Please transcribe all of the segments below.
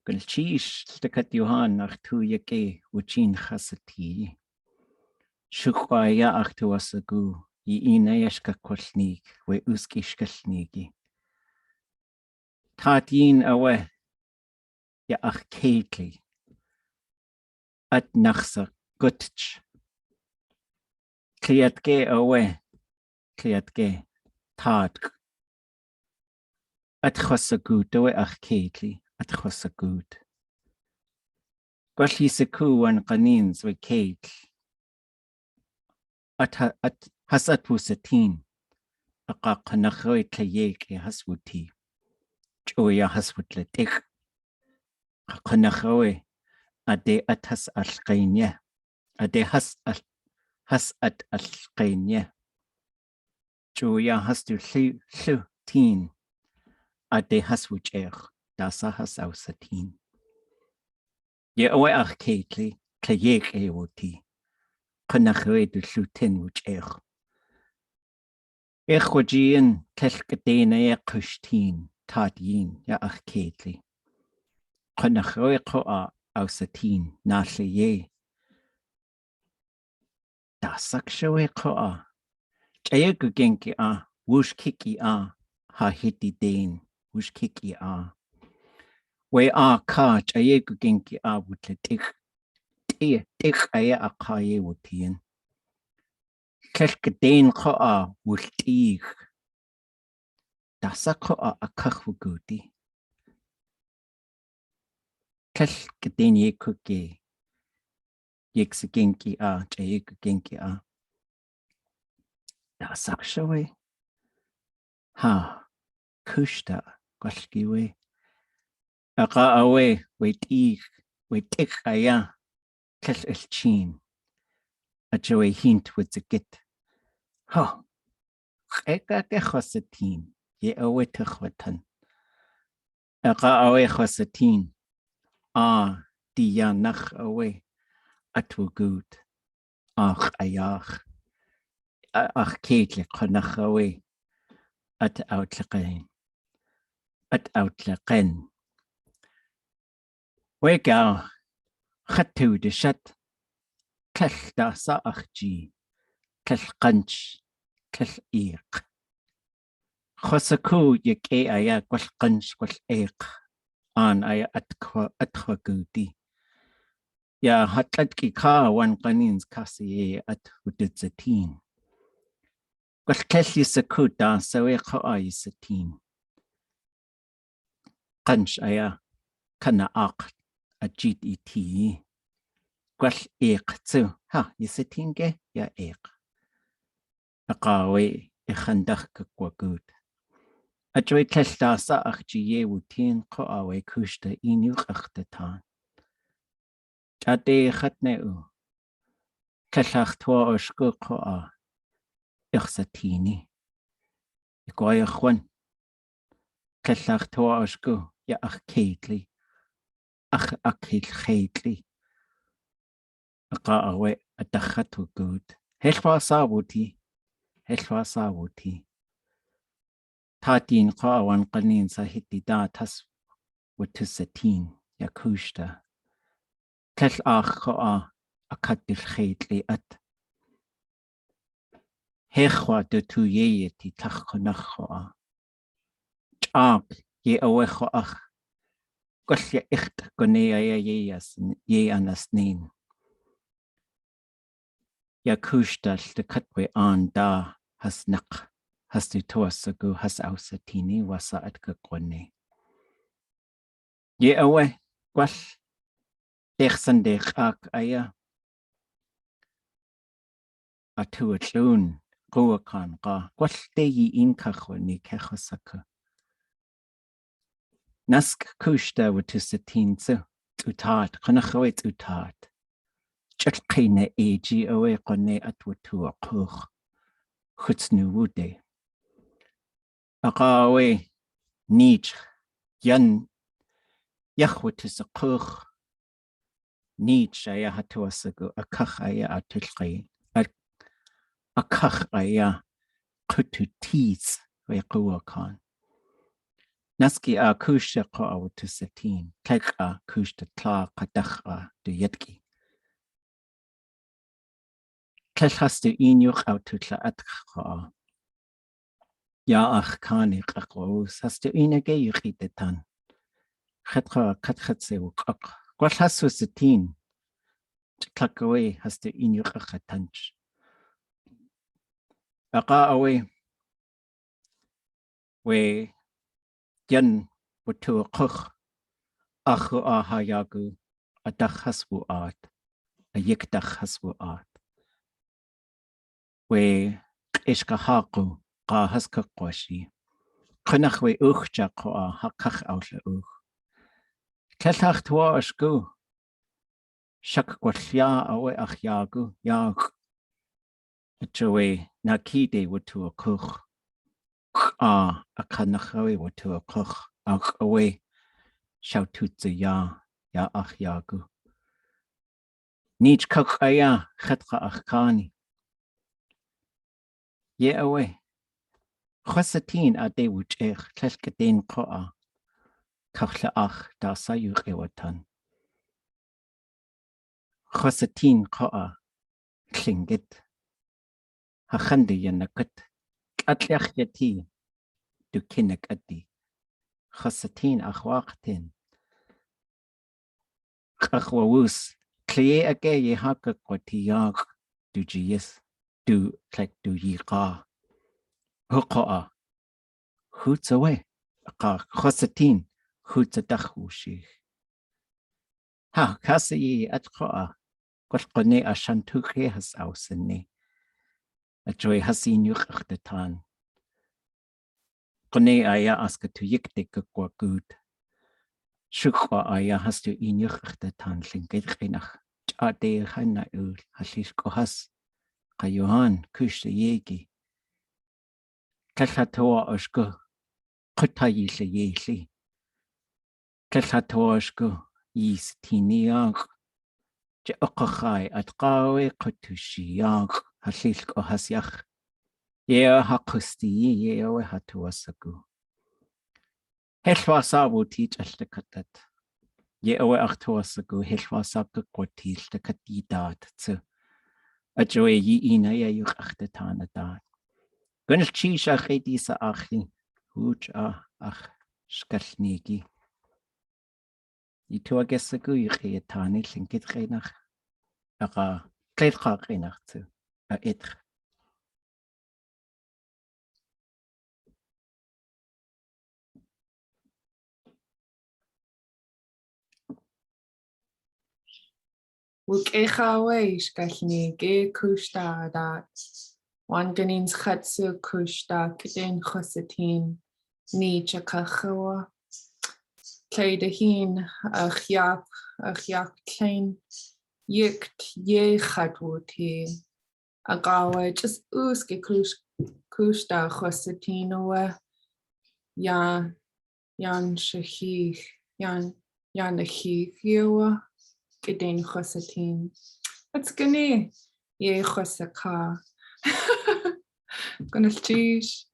Galchish stekat Johan achtu yake uchin chasati. Ţukáháa achtu asagu I inayashka kolsnig we uskishkalnigi. Tatin awe ya ach keitli. At nachsa gutch. Tl'átk awe tl'átk tl'átk. At chosagud awe ach keitli at chosagud. Gwalli saku an qanins we keitl. At hasatwu satin. Aqa qanakhoi tlayek e haswuti. Choya haswutlatik. Qanakhoi ade atas alqainya. Ade has at alqainya. Choya hastu hlu tin. Ade haswucher. Dasa has ausatin. Ye awe ach keitli tlayek e wuti. Qanakhoi du hlutin wucher. Wajien tl'átk e kushtin tadyin ya ach keitli. Qanakhoi qoa ausatin nalye. Dasak shawe qoa. Chayagu genki a wush kiki a ha hiti den wush kiki a. We a ka chayagu genki a wutletik. Tik aya a kaye wutien. Tl'átk qoa wultig. Dasa qoa a kachwugudi. Tl'átk ye kuge. Yeksa genki a chayagu genki a. Dasak shawe. Ha. Kóoshdaa gwalgiwe. Aqa awe we tik aya. Tl'átk ilchin. A joe hint with the git. Ha. Eka ke chosatin. Ye awe tuchwatan. Aqa awe chosatin. Diya nach awe. Atwugud. Ach ayach. Ach keitli qanach awe. At outlaqen. At outlaqen. We gau. Khatu de shat. Tl'átk sa achji. Tl'átk qanch. Tl'átk. Chosaku yek aya gwal qanch gwal eq. An aya atkhwagudi. Ya hatlatki ka wan qanins kasi at wudidzatin. Gwal tl'átk saku da sawe qoa yisatin. Qanch aya kana aq ajit iti. Gwal eq tsu. Ha yisatin ge ya eq. Aqawe khandakh kwagud. Ajwe tl'átk sa achji wutin qoa we kóoshdaa inu qaqtatan. Ade khatne u. Tl'átk twa oshku qoa. Ikhsatini. Ikoya khwan. Tl'átk twa oshku ya ach keitli. Ach keitli. Aqa awe adakhatu good. Helwa sa wuti. Helwa sa wuti. Tatin qoa wan qanin sa hiti da tas wutusatin ya kóoshdaa. Tl'átk qoa akatil keitli at. Hechwa de tu yeti tl'átk qoa. Ch'aak ye awe qoach. Gwal ya icht gone aya ye anasnin. Ya kóoshdaa tl'katwe an da has naq. Has du toasagu has ausatini wasa at gone. Ye awe gwal dechsandech ak aya. Atu atl'oon ruakan qa. Gwal deyi inkachwani kechosaku. Nask kóoshdaa wutusatin tsu. Tl'átk. Qanakhoi tl'átk. Chalqine eji awe qone at wutu aquch. Chutsnu wude. Aqa awe nich yan yachwutusakuch. Nich aya hatuasagu akach aya atilqi. Akach aya kututis we ruakan. Naski Kooshdaaḳáa woogoodí, tl'átk Ḳukaháa duwatéen. Tl'átk has du inúch tl'átk ja ach cáni qaqos has du inage yuqidetan. Khatra katse wukak. Gwall has woogoodí. Tl'ákaway has du inúch tanch. Aqa away we yan woogoodí achu hayagu adach has wuat a yikdach has wuat. We Ḳukaháa qa has kaqwashi. Qunach we Ť'átk hakach outla uch. Tl'átk twa ashku. Shak gwallia awe ach yagu yag. Achawe nakide wutu a kuch. Akanachawe wutu a kuch. Ach awe shaututze ya ach yagu. Nich kach aya khatra ach kani. Ye awe. Woogoodí de wuchech tl'átk qoa. Kachla ach da sayuch ewatan. Woogoodí qoa. Klingit. Hachandi yanakut. Tl'átk yati. Du kinnak adi. Woogoodí ach waqtin. Qachwawus. Klie age ye haka kwati yag. Du jiyis. Du tl'ek du yiqa. Huqoa. Hoots away. Woogoodí. Hoots a dachushich. Ha, kasi at qoa. Gwalqone a shantuche has ausene. A joy hasin yuch achdetan. Qone aya aska tu yikde kukwa good. Shukwa aya has tu inyuch achdetan lingit rinach. Ade hana ul halish kohas. Qayohan kushda yegi. Tl'átk ashku. Qutayi le yeli. Tl'átk ashku. Yis tiniag. Ť'ákachai atqawe qutushiyag halil kohasiach. Ye haqusti ye awe hatuasagu. Helwasabu teach altakat. Ye awe achtuasagu helwasagu qutil the katidat tsu. Ajoe ye ina ye yuk achtetana dat. Gunil chisha redisa achi. Huch ach skalnigi. Itu agasagu yetani linkit renach. Aga tl'átk renach tsu. A itch. Łukaháa Sheeyí kóoshdaa wan ganins chatsu kóoshdaa kidin woogoodí ní Ť'ákachua. Céide hín a chiaach tlin yikt ye chatwótí. A gawa just úsge kóoshdaa woogoodí noa. Yan shachich yan na chich yewa. Kidin woogoodí. It's gani ye Ḳukaháa. Gunil tísh.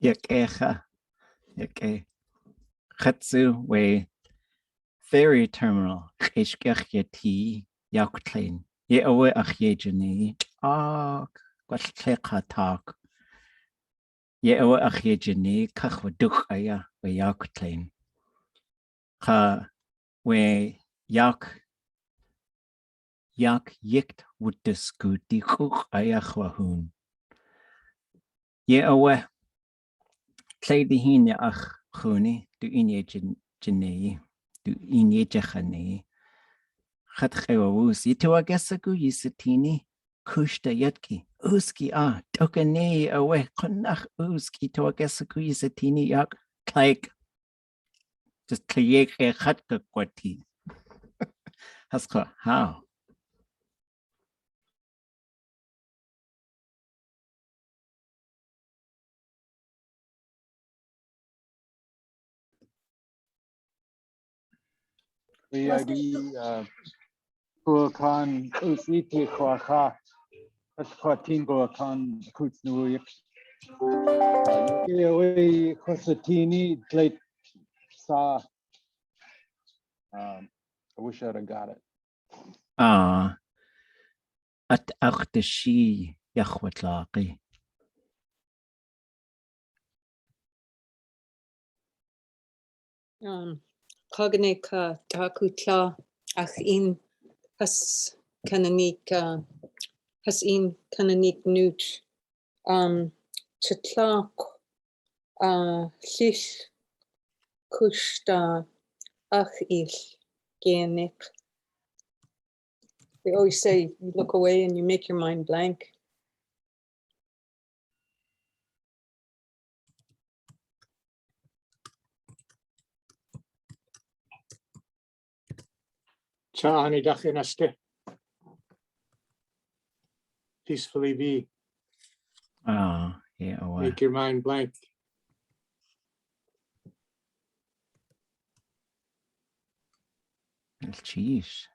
Yake. Chatsu we ferry terminal. Ishkech yati yaktlein. Ye awe ach ye jani. Gwalqatak. Ye awe ach ye jani. Kachwa duch aya we yaktlein. Ka we yak yikt wudisku di chuch aya chwahun. Ye awe Cléide híne ach chuni du inie jane du inie jachane. Chat chewawus. Yitu agasagu yisatini kushda yatki. Uski dokane awe konach uski to agasagu yisatini yak like just kliek chatka kwati. Haska how? Łukaháa Sheeyí Ḳukaháa Ṭ'átk Ṭ'átk Ṭ'átk Ṭ'átk Away Cosatini late saw. I wish I'd have got it. أتأخذ الشيء يخوة لاقي. Kooshdaaḳáa Sheeyí has canonig newt tl'átk Sheeyí Kooshdaaḳáa Sheeyí. They always say you look away and you make your mind blank. Cha'ani dachinaste. Peacefully be. Yeah, away. Make your mind blank. الشيش.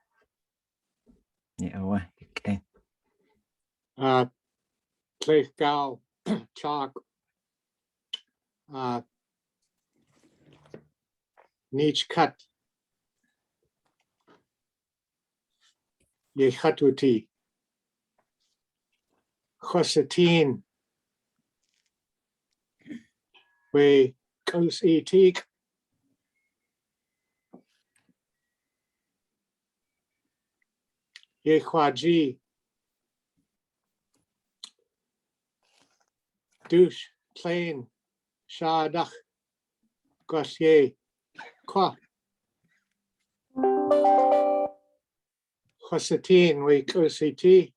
Yeah, away. Okay. Tl'átk, chalk. Niche cut. Ye chatuti. Chosatin. We kóoshdáák. Ye chwaji. Douche, plain, shaadach, gosye, kwa. Chosatin, we kóoshdáák.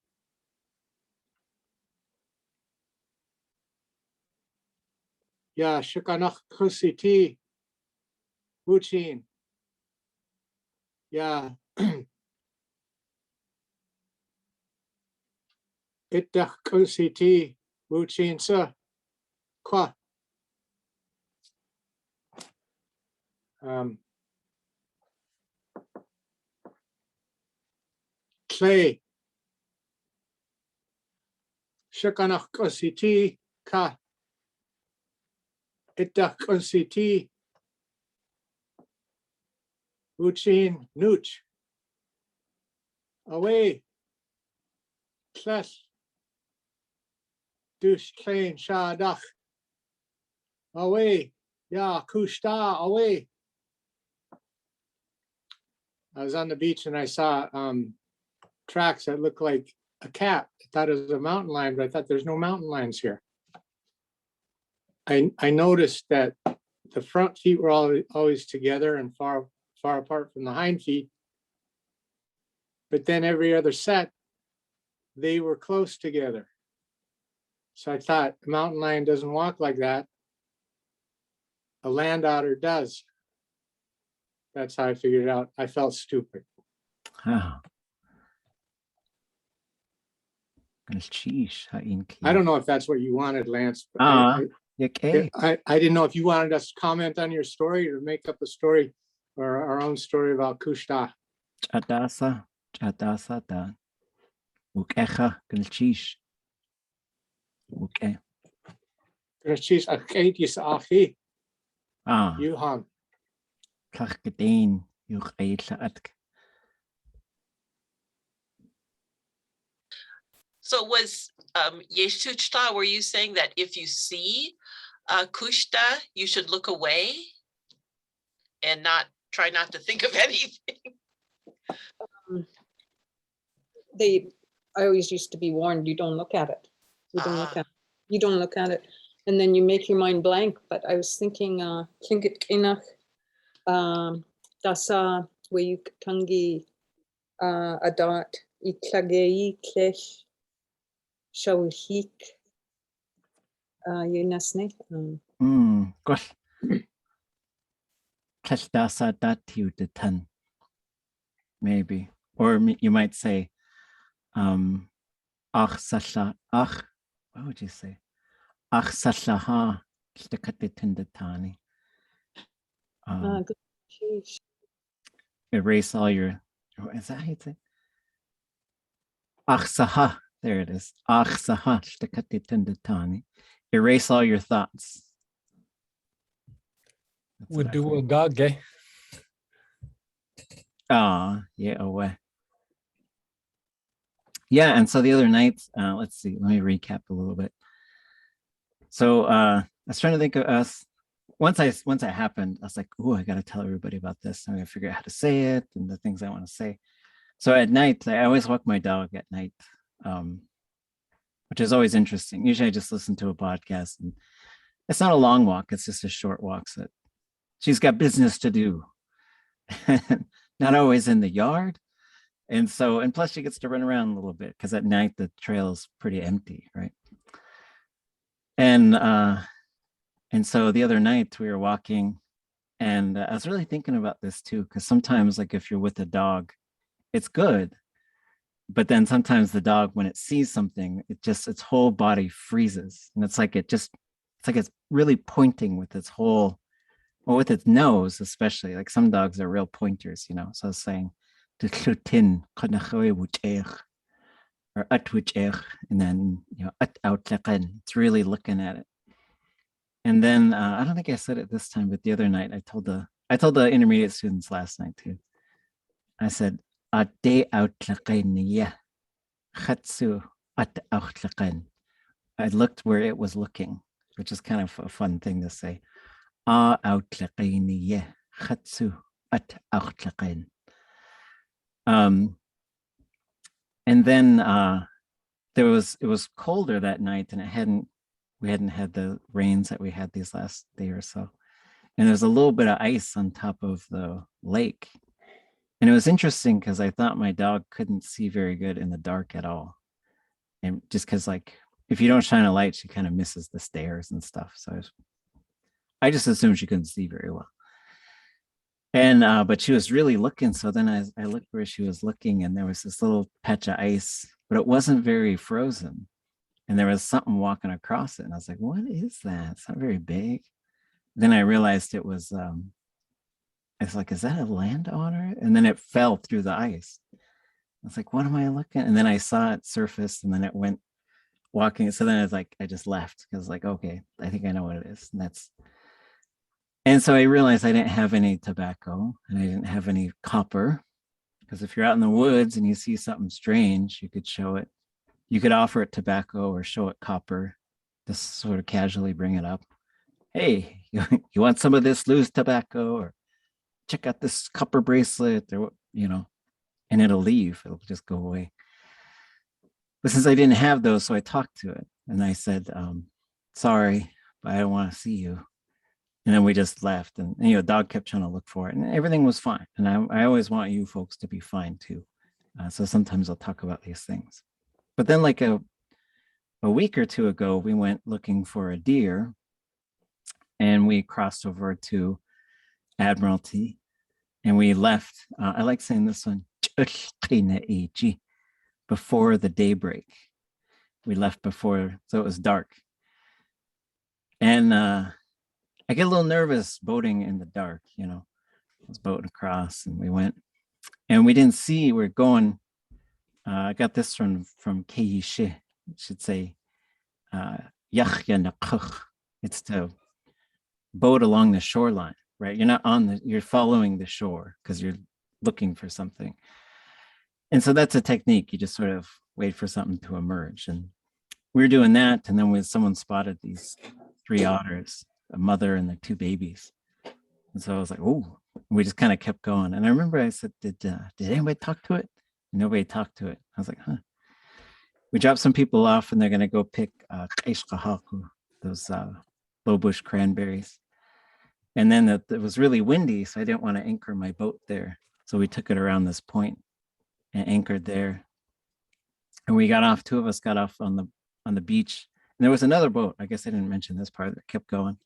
Ya shukanach kóoshdáák. Wuchin. Ya itdach kóoshdáák. Wuchin sa. Kwa. Clay. Shukanach kóoshdáák. Ka. Itdach kóoshdáák. Wuchin nuch. Away. Tles. Douche plain shaadach. Away. Ya kóoshdáa away. I was on the beach and I saw tracks that look like a cat. I thought it was a mountain lion, but I thought there's no mountain lions here. I noticed that the front feet were always together and far apart from the hind feet. But then every other set, they were close together. So I thought a mountain lion doesn't walk like that. A land otter does. That's how I figured it out. I felt stupid. الشيش هاينكي. I don't know if that's what you wanted, Lance. But okay. I didn't know if you wanted us to comment on your story or make up a story or our own story about Kooshdaaḳáa. Chadasa da. Łukaháa الشيش. Okay. She's a Katie Achi. Yuhan. Tl'átk tl'átk. So was Yeshuchta, were you saying that if you see Kooshdaaḳáa, you should look away and try not to think of anything? I always used to be warned, you don't look at it. You don't look at it. And then you make your mind blank. But I was thinking, Tl'átk dasa we tangi adat itlagei klesh shawhik yunasne. Gosh. Tl'átk dat you the ten. Maybe. Or you might say, what would you say? Ḳukaháa Sheeyí. Erase all your, is that how you say? Ḳukaháa, there it is. Ḳukaháa Sheeyí. erase all your thoughts. That's what I think. Woogoodí. Yeah, away. Yeah, and so the other night, let's see, let me recap a little bit. So I was trying to think of us. Once it happened, I was like, oh, I got to tell everybody about this. I'm going to figure out how to say it and the things I want to say. So at night, I always walk my dog at night, which is always interesting. Usually I just listen to a podcast, and it's not a long walk. It's just a short walk. So she's got business to do, not always in the yard. And plus she gets to run around a little bit because at night the trail is pretty empty, right? And so the other night we were walking, and I was really thinking about this too, because sometimes, like, if you're with a dog, it's good, but then sometimes the dog, when it sees something, its whole body freezes, and it's like it's really pointing with its whole, or with its nose especially. Like some dogs are real pointers, you know. So I was saying, or and then, you know, it's really looking at it. And then I don't think I said it this time, but the other night I told the intermediate students last night too. I said, I looked where it was looking, which is kind of a fun thing to say. And then it was colder that night, and we hadn't had the rains that we had these last day or so. And there's a little bit of ice on top of the lake. And it was interesting because I thought my dog couldn't see very good in the dark at all. And just because, like, if you don't shine a light, she kind of misses the stairs and stuff. So I just assumed she couldn't see very well. And but she was really looking. So then I looked where she was looking, and there was this little patch of ice, but it wasn't very frozen. And there was something walking across it. And I was like, what is that? It's not very big. Then I realized it was, I was like, is that a landowner? And then it fell through the ice. I was like, what am I looking at? And then I saw it surface, and then it went walking. So then I was like, I just left because, like, okay, I think I know what it is. And so I realized I didn't have any tobacco, and I didn't have any copper, because if you're out in the woods and you see something strange, you could show it. You could offer it tobacco or show it copper, just sort of casually bring it up. Hey, you want some of this loose tobacco, or check out this copper bracelet, or, you know, and it'll leave. It'll just go away. But since I didn't have those, so I talked to it, and I said, sorry, but I don't want to see you. And then we just left, and you know, dog kept trying to look for it, and everything was fine. And I always want you folks to be fine too. So sometimes I'll talk about these things. But then, like a week or two ago, we went looking for a deer, and we crossed over to Admiralty, and we left. I like saying this one, before the daybreak. We left before, so it was dark. And I get a little nervous boating in the dark, you know. I was boating across, and we went, and we didn't see, we're going. I got this from Ḳukaháa, it should say, it's to boat along the shoreline, right? You're not you're following the shore because you're looking for something. And so that's a technique. You just sort of wait for something to emerge. And we were doing that, and then someone spotted these 3 otters, a mother and their 2 babies. And so I was like, oh, we just kind of kept going. And I remember I said, did anybody talk to it? Nobody talked to it. I was like, huh. We dropped some people off, and they're going to go pick Kooshdaaḳáa, those low bush cranberries. And then it was really windy, so I didn't want to anchor my boat there. So we took it around this point and anchored there. And we got off, 2 of us got off on the beach. And there was another boat. I guess I didn't mention this part that kept going.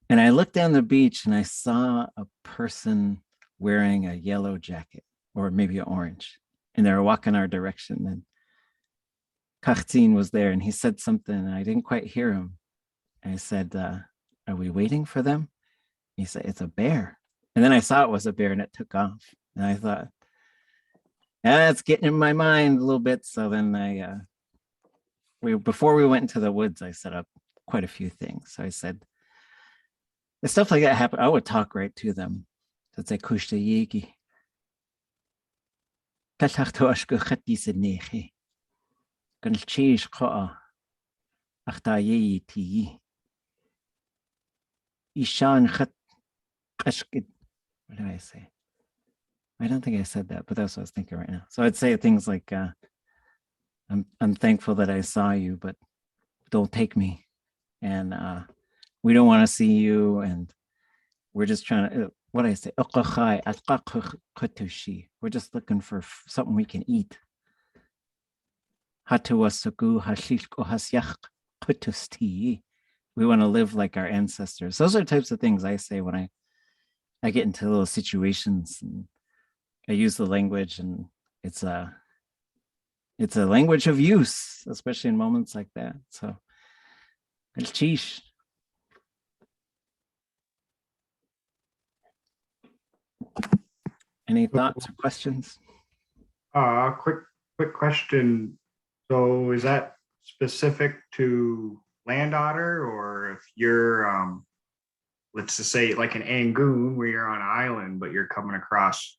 And I looked down the beach, and I saw a person wearing a yellow jacket, or maybe an orange, and they were walking our direction. And Káoshdáá was there, and he said something, and I didn't quite hear him. I said, are we waiting for them? He said, it's a bear. And then I saw it was a bear, and it took off. And I thought, it's getting in my mind a little bit. So then before we went into the woods, I set up quite a few things. So I said, the stuff like that happened, I would talk right to them. So it's like Kooshdaaʻáa Sheeyí. Ksz'áʻáa Sheeyí. Ishan Kashkid. What did I say? I don't think I said that, but that's what I was thinking right now. So I'd say things like, I'm thankful that I saw you, but don't take me. And we don't want to see you. And we're just trying to, what I say? We're just looking for something we can eat. We want to live like our ancestors. Those are the types of things I say when I get into little situations and I use the language, and it's a language of use, especially in moments like that. So, sheesh. Any thoughts or questions? Quick question. So is that specific to land otter, or if you're let's just say like an Angoon where you're on an island but you're coming across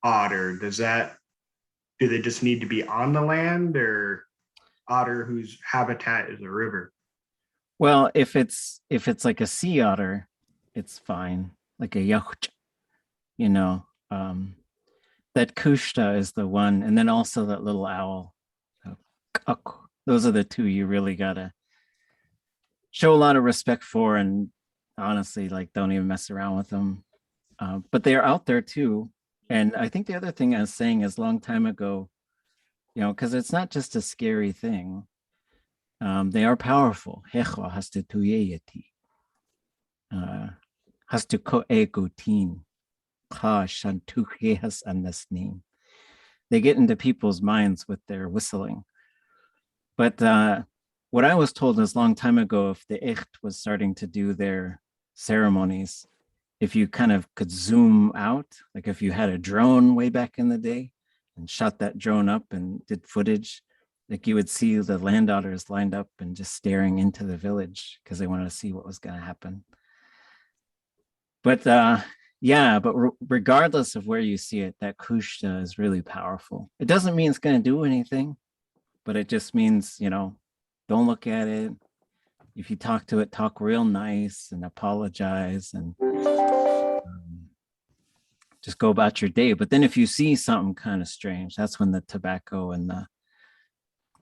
otter, do they just need to be on the land, or otter whose habitat is a river? Well, if it's like a sea otter, it's fine, like a yacht, you know. That kóoshdaa is the one, and then also that little owl. Those are the two you really gotta show a lot of respect for, and honestly, like, don't even mess around with them. But they're out there too. And I think the other thing I was saying is, long time ago, you know, because it's not just a scary thing. They are powerful. They get into people's minds with their whistling. But what I was told is, long time ago, if the echt was starting to do their ceremonies, if you kind of could zoom out, like if you had a drone way back in the day and shot that drone up and did footage, like you would see the land otters lined up and just staring into the village because they wanted to see what was going to happen. But yeah, but regardless of where you see it, that kóoshdaa is really powerful. It doesn't mean it's going to do anything, but it just means, you know, don't look at it. If you talk to it, talk real nice and apologize and just go about your day. But then if you see something kind of strange, that's when the tobacco and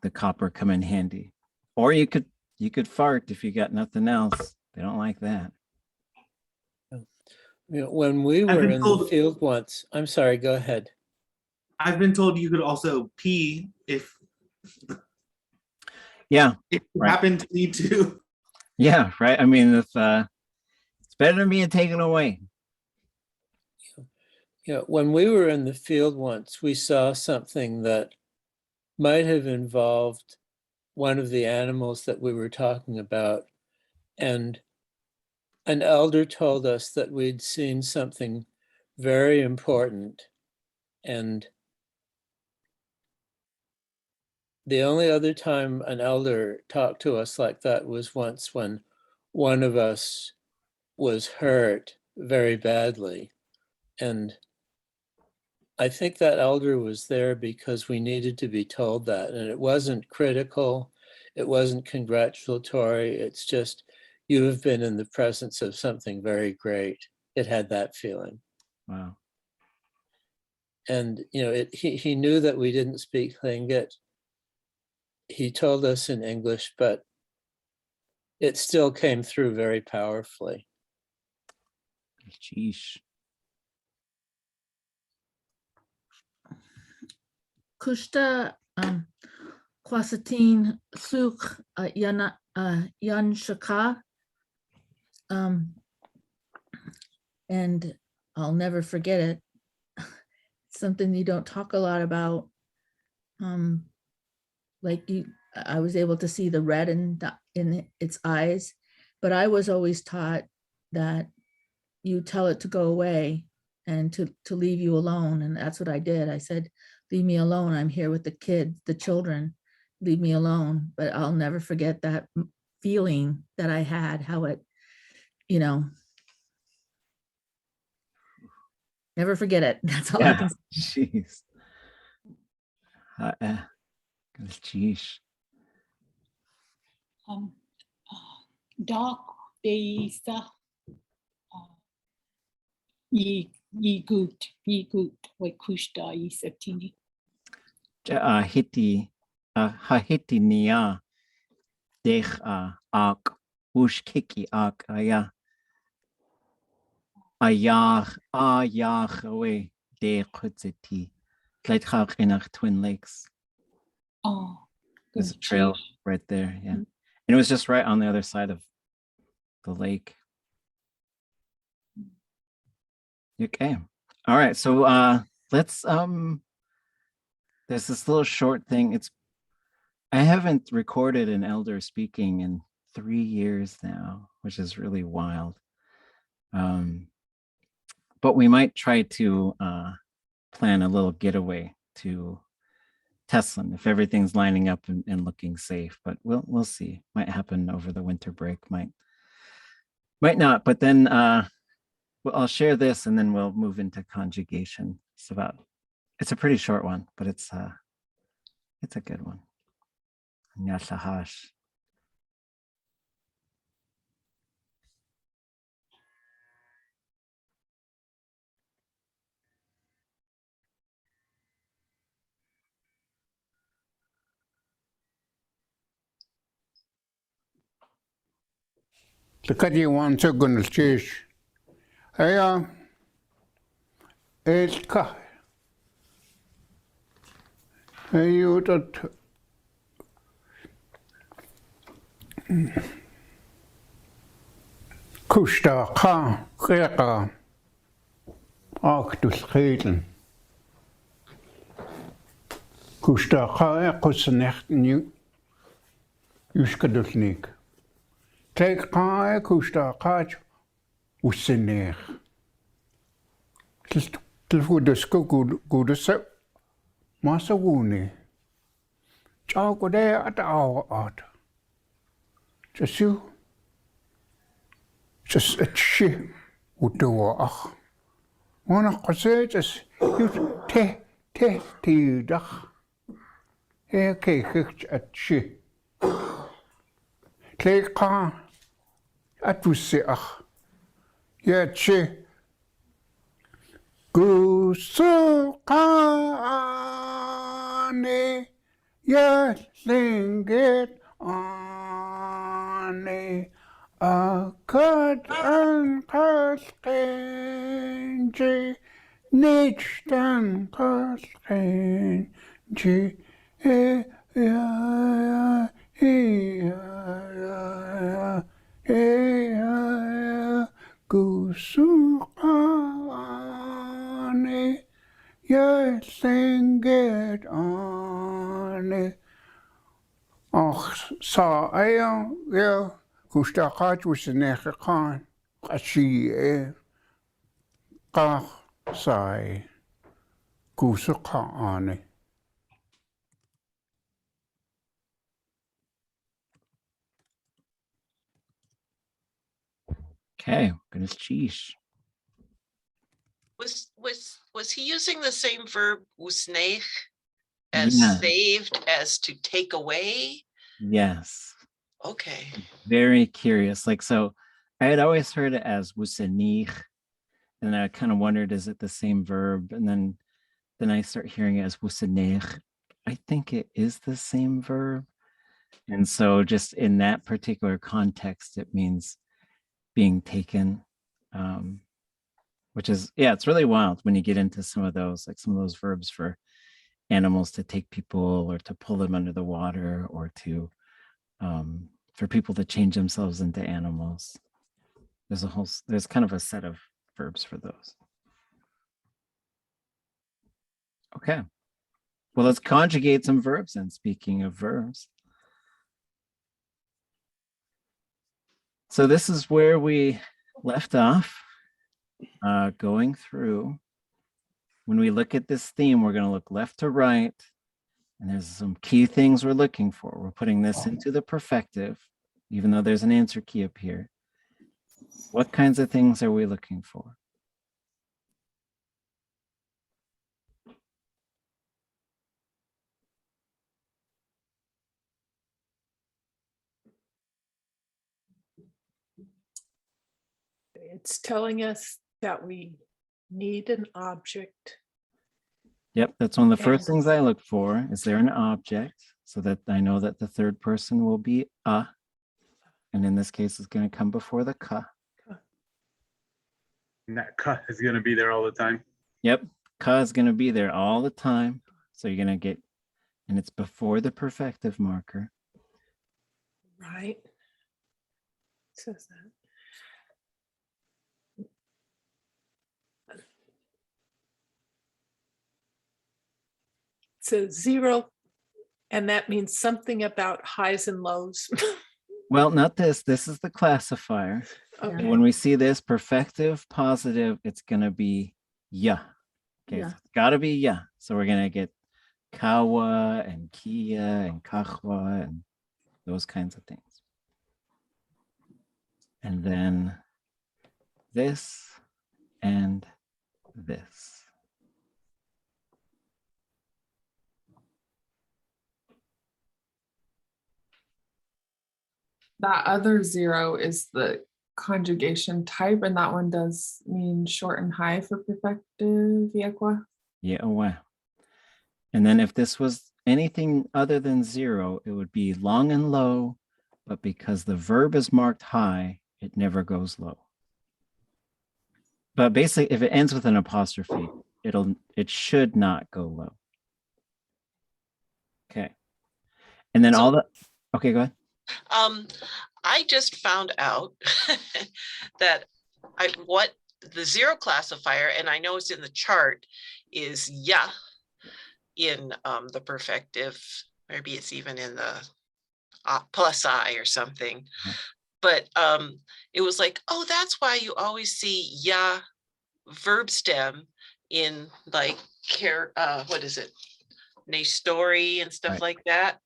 the copper come in handy. Or you could fart if you got nothing else. They don't like that. You know, when we were in the field once, I'm sorry, go ahead. I've been told you could also pee if you happen to need to. Yeah, right. I mean, if it's better than being taken away. You know, when we were in the field once, we saw something that might have involved one of the animals that we were talking about. And an elder told us that we'd seen something very important. And the only other time an elder talked to us like that was once when one of us was hurt very badly. And I think that elder was there because we needed to be told that. And it wasn't critical, it wasn't congratulatory, it's just, you have been in the presence of something very great. It had that feeling. Wow. And, you know, he knew that we didn't speak Tlingit. He told us in English, but it still came through very powerfully. Sheesh. Kooshdaaʻáa Tl'átk Ksz'áʻáa. And I'll never forget it. Something you don't talk a lot about. Like I was able to see the red in its eyes, but I was always taught that you tell it to go away and to leave you alone. And that's what I did. I said, leave me alone. I'm here with the kids, the children. leave me alone. But I'll never forget that feeling that I had, how it, you know, never forget it. That's all I Yeah, can say. jeez. Jeez. Dark days, ye good, with Kooshdaaʻáa Sheeyí. Hiti hahiti nia dech ak kiki ak aya ayach away de kutziti. Tl'átk Twin Lakes. Oh, There's a good trail cheese. right there, yeah. And it was just right on the other side of the lake. Okay. All right. So let's there's this little short thing. I haven't recorded an elder speaking in 3 years now, which is really wild. But we might try to plan a little getaway to Teslin if everything's lining up and looking safe. But we'll see. Might happen over the winter break. Might not. But then I'll share this and then we'll move into conjugation. It's a pretty short one, but it's a good one. Nyasahash. Tkati wan tsugun chish. Aya elka. Ayutat Kooshdaaʻáa Sheeyí tl'átk. Kooshdaaʻáa qusanechten yuskadulnik. Tl'átk Kooshdaaʻáa usinech. Tl'fudusku gudasa masawuni. Chawkode at at. Just a chi udoach. One of the you te dach. Okay, at chi. Tl'átk at usiach. Yeah, chi. Kooshdaaʻáa yeah, Lingi ani akad an kalkenji nichtan kalkenji Kooshdaaʻáa yeah, Lingi ani. Och sa aya yeah Kooshdaaʻáa usinech Sheeyí qach sai Kooshdaaʻáa. Okay, goodness cheese. Was he using the same verb usneich as Yeah. saved as to take away? Yes. Okay. Very curious. Like, so I had always heard it as wusanich, and I kind of wondered, is it the same verb? And then I start hearing it as wusanich. I think it is the same verb. And so just in that particular context, it means being taken, which is, yeah, it's really wild when you get into some of those verbs for animals to take people or to pull them under the water or to, for people to change themselves into animals. There's kind of a set of verbs for those. Okay. Well, let's conjugate some verbs. And speaking of verbs. So this is where we left off, going through. When we look at this theme, we're going to look left to right And there's some key things we're looking for. We're putting this into the perfective, even though there's an answer key up here. What kinds of things are we looking for? It's telling us that we need an object. Yep, that's one of the first And- things I look for. Is there an object? So that I know that the third person will be a. And in this case, it's going to come before the ka. And that cut is going to be there all the time. Yep, ka is going to be there all the time. So you're going to get, and it's before the perfective marker. Right. It says that. It says 0, and that means something about highs and lows. Well, not this. This is the classifier. Okay. When we see this perfective positive, it's going to be ya. Okay, Yeah. so it's got to be ya. So we're going to get kawa and kia and kahwa and those kinds of things. And then this and this. That other 0 is the conjugation type, and that one does mean short and high for perfective yakwa. Yeah, wow. And then if this was anything other than 0, it would be long and low, but because the verb is marked high, it never goes low. But basically, if it ends with an apostrophe, it should not go low. Okay. And then So- okay, go ahead. I just found out that what the 0 classifier, and I know it's in the chart, is ya in the perfective. Maybe it's even in the plus I or something. But it was like, oh, that's why you always see ya verb stem in like what is it? Story and stuff Right. like that,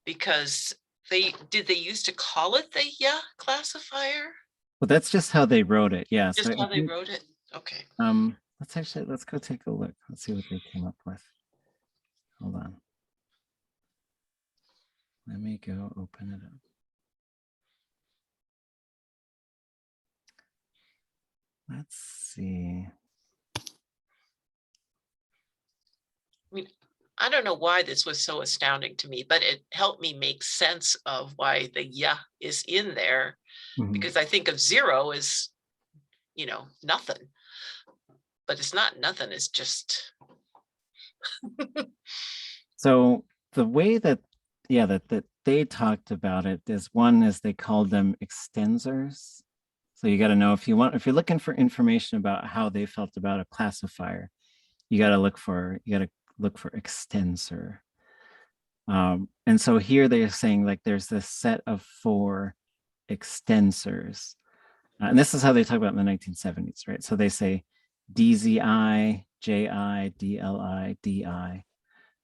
because they used to call it the ya classifier? Well, that's just how they wrote it. Yeah. Just so how I they think, wrote it? Okay. let's go take a look. Let's see what they came up with. Hold on. Let me go open it up. Let's see. I mean, I don't know why this was so astounding to me, but it helped me make sense of why the ya is in there, Mhm. because I think of 0 as, nothing, but it's not nothing. It's just. So the way that they talked about it is, one is they called them extensors. So you got to know if you're looking for information about how they felt about a classifier, you got to look for extensor. And so here they're saying like there's this set of 4 extensors. And this is how they talk about in the 1970s, right? So they say DZI, JI, DLI, DI.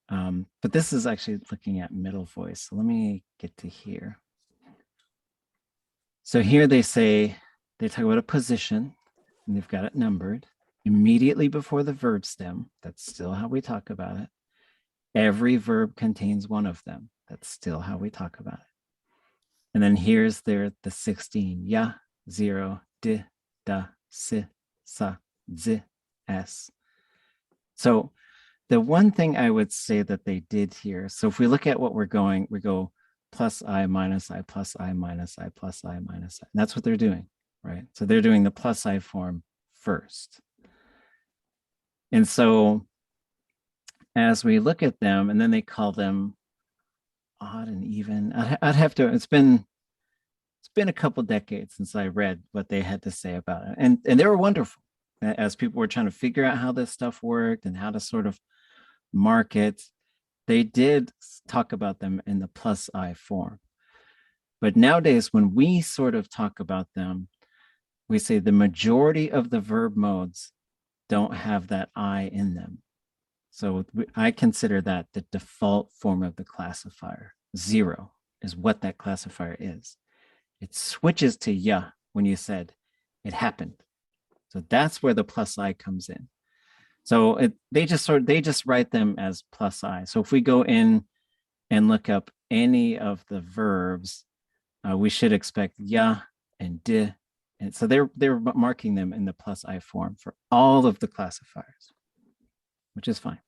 But this is actually looking at middle voice. So let me get to here. So here they talk about a position, and they've got it numbered immediately before the verb stem. That's still how we talk about it. Every verb contains one of them. That's still how we talk about it. And then here's the 16. Ya, 0, di, da, si, sa, zi, s. So the one thing I would say that they did here, so if we look at what we go plus I, minus I, plus I, minus I, plus I, minus I. And that's what they're doing, right? So they're doing the plus I form first. And so as we look at them, and then they call them odd and even, I'd have to, it's been a couple decades since I read what they had to say about it. And they were wonderful as people were trying to figure out how this stuff worked and how to sort of mark it. They did talk about them in the plus I form. But nowadays, when we sort of talk about them, we say the majority of the verb modes don't have that I in them. So I consider that the default form of the classifier. 0 is what that classifier is. It switches to ya when you said it happened. So that's where the plus I comes in. So they just write them as plus I. So if we go in and look up any of the verbs, we should expect ya and di. And so they're marking them in the plus I form for all of the classifiers, which is fine.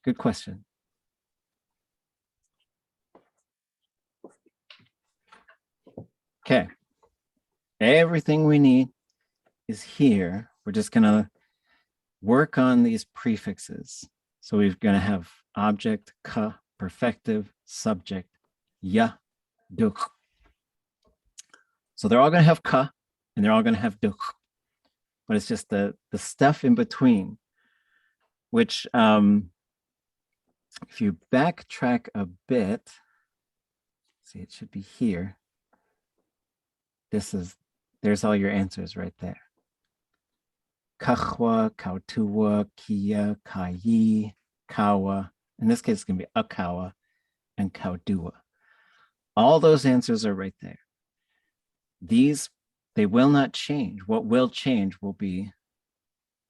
Good question. Okay. Everything we need is here. We're just going to work on these prefixes. So we're going to have object, ka, perfective, subject, ya, duk. So they're all going to have ka, and they're all going to have duk. But it's just the stuff in between, which if you backtrack a bit, see, it should be here. There's all your answers right there. Kahwa, kautua, kia, kayi, kawa. In this case, it's going to be akawa and kaudua. All those answers are right there. These, they will not change. What will change will be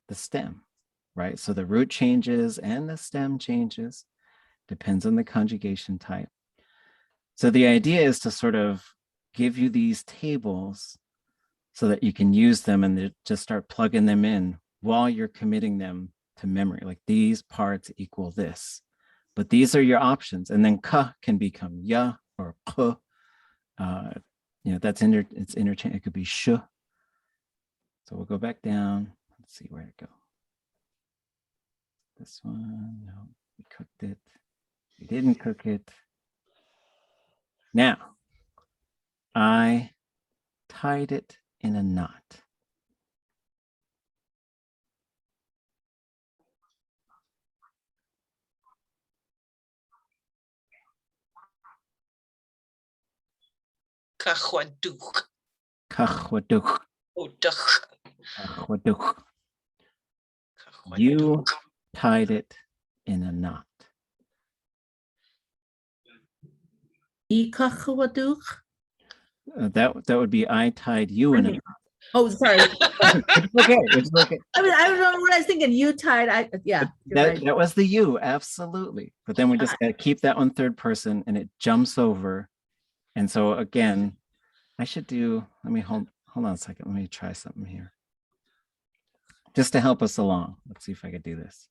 the stem, right? So the root changes and the stem changes, depends on the conjugation type. So the idea is to sort of give you these tables so that you can use them and just start plugging them in while you're committing them to memory. Like these parts equal this, but these are your options. And then ka can become ya or k. You know, it's interchange. It could be sh. So we'll go back down. Let's see where to go. This one, no, we cooked it. We didn't cook it. Now, I tied it in a knot. Kahwaduk. Kahwaduk. Oduk. Kahwaduk. You tied it in a knot. Ikachuaduk. That would be I tied you in a knot. Oh, sorry. It's okay. It's okay. I mean, I don't know what I was thinking. You tied. Yeah. That was the you, absolutely. But then we just got to keep that one third person, and it jumps over. And so again, I should do. Let me hold on a second. Let me try something here, just to help us along. Let's see if I could do this.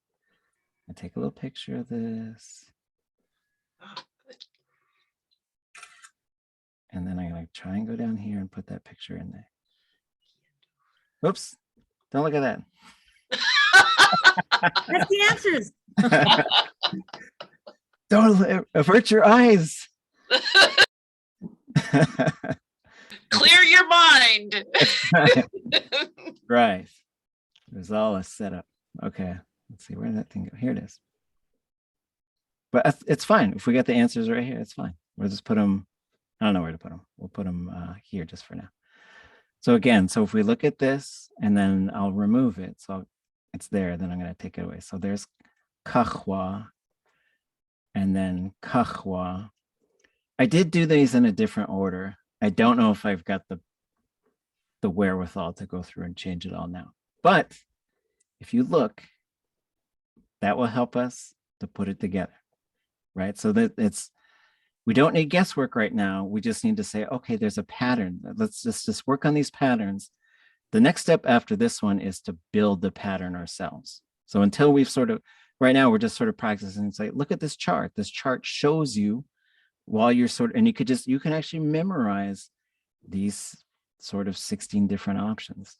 I take a little picture of this. And then I'm going to try and go down here and put that picture in there. Oops, don't look at that. That's the answers. Don't avert your eyes. Clear your mind. Right. It was all a setup. Okay, let's see, where did that thing go? Here it is. But it's fine. If we got the answers right here, it's fine. We'll just put them. I don't know where to put them. We'll put them here just for now. So again, so if we look at this and then I'll remove it. So it's there, then I'm going to take it away. So there's kahwa and then kahwa. I did do these in a different order. I don't know if I've got the wherewithal to go through and change it all now. But if you look, that will help us to put it together, right? So that we don't need guesswork right now. We just need to say, okay, there's a pattern. Let's just work on these patterns. The next step after this one is to build the pattern ourselves. So until we've right now, we're just sort of practicing. It's like, look at this chart. This chart shows you while you're and you can actually memorize these sort of 16 different options.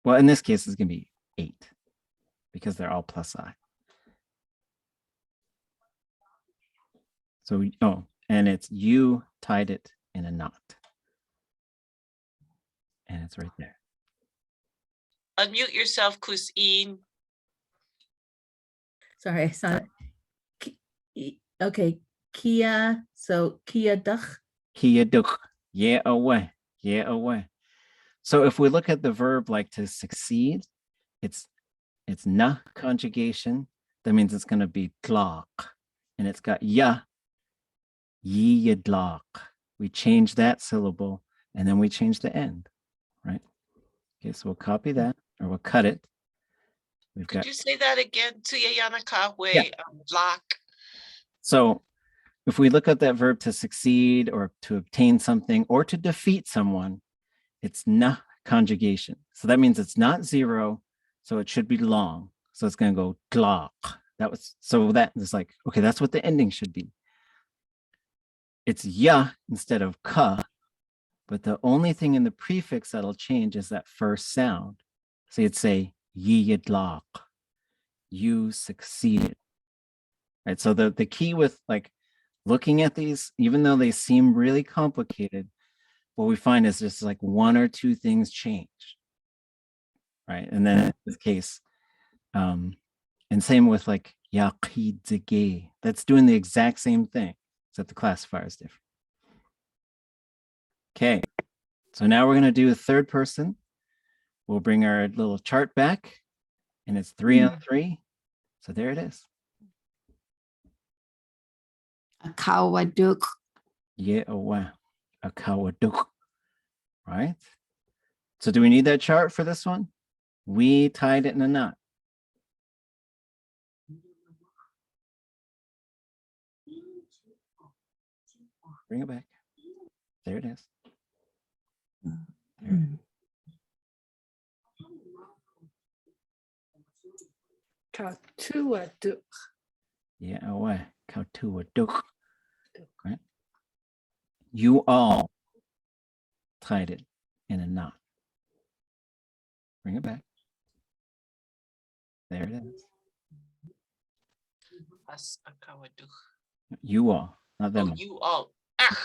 Well, in this case, it's going to be 8 because they're all plus I. So, and it's you tied it in a knot. And it's right there. Unmute yourself, Kooshdaaʻáa. Sorry, I saw it. Okay, kia. So Kooshdaaʻáa. Kooshdaaʻáa. Yeah, away. Yeah, away. So if we look at the verb like to succeed, it's It's na conjugation. That means it's going to be tl'átk. And it's got ya, yi tl'átk. We change that syllable and then we change the end, right? Okay, so we'll copy that or we'll cut it. We've Could got, you say that again? Tuyayanaka way Yeah. block. so if we look at that verb to succeed or to obtain something or to defeat someone, it's na conjugation. So that means it's not zero, so it should be long. So it's going to go tl'átk. That was, so that is like, okay, that's what the ending should be. It's ya instead of ka, but the only thing in the prefix that'll change is that first sound. So you'd say yi tl'átk, you succeeded. Right. So the key with like looking at these, even though they seem really complicated, what we find is just like one or two things change. Right. And then in this case, and same with like yaqidzige, that's doing the exact same thing, except the classifier is different. Okay, so now we're going to do a third person. We'll bring our little chart back, and it's 3 on 3. So there it is. Akawaduk. Yeah, oh wow, a kawaduk. Right. So do we need that chart for this one? We tied it in a knot. Bring it back. There it is. There. Kautuaduk. Yeah, oh, kautuaduk. Right. You all tied it in a knot. Bring it back. There it is. As akawaduk. You all, not them. Oh, you all. Ah.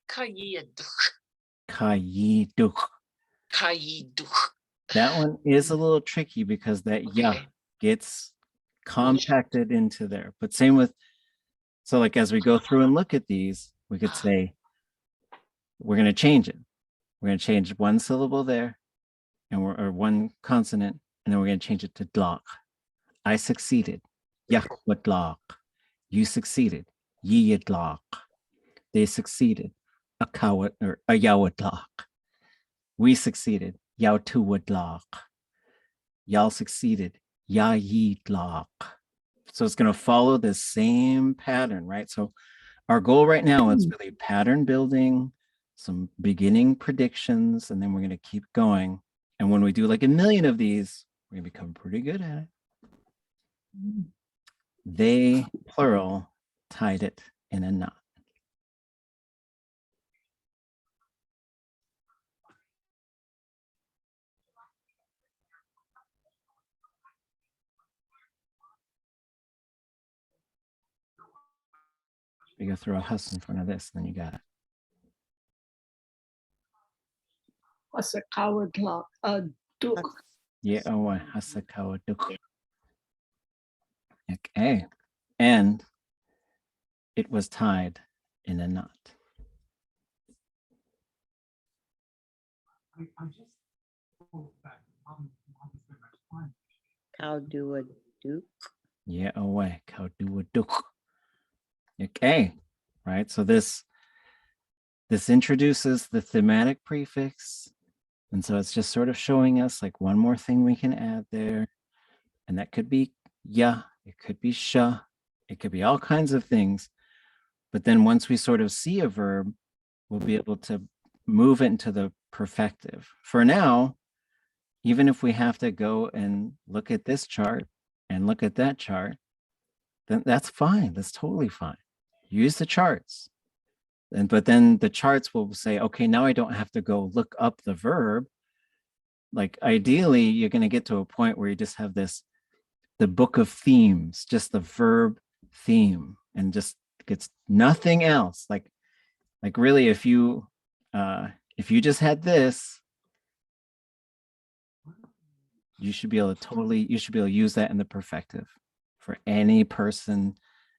Kayiduk. Kayiduk. Kayiduk. That one is a little tricky because that ya gets compacted into there. But same with, so like as we go through and look at these, we could say, we're going to change it. We're going to change one syllable there and or one consonant, and then we're going to change it to tl'átk. I succeeded. Tl'átk. You succeeded. Tl'átk. They succeeded. Tl'átk. We succeeded. Tl'átk. Y'all succeeded. Tl'átk. So it's going to follow the same pattern, right? So our goal right now is really pattern building, some beginning predictions, and then we're going to keep going. And when we do like a million of these, we're going to become pretty good at it. They, plural, tied it in a knot. You go throw a huss in front of this, and then you got it. Asakawaduk. Yeah, oh, hasakawaduk. Okay, and it was tied in a knot. Kauduaduk. Yeah, oh, kauduaduk. Okay, right. So this introduces the thematic prefix, and so it's just sort of showing us like one more thing we can add there, and that could be ya, it could be sha, it could be all kinds of things. But then once we sort of see a verb, we'll be able to move it into the perfective. For now, even if we have to go and look at this chart and look at that chart, then that's fine. That's totally fine. Use the charts. But then the charts will say, okay, now I don't have to go look up the verb. Like ideally, you're going to get to a point where you just have the book of themes, just the verb theme, and just gets nothing else. Like really, if you just had this, you should be able to use that in the perfective for any person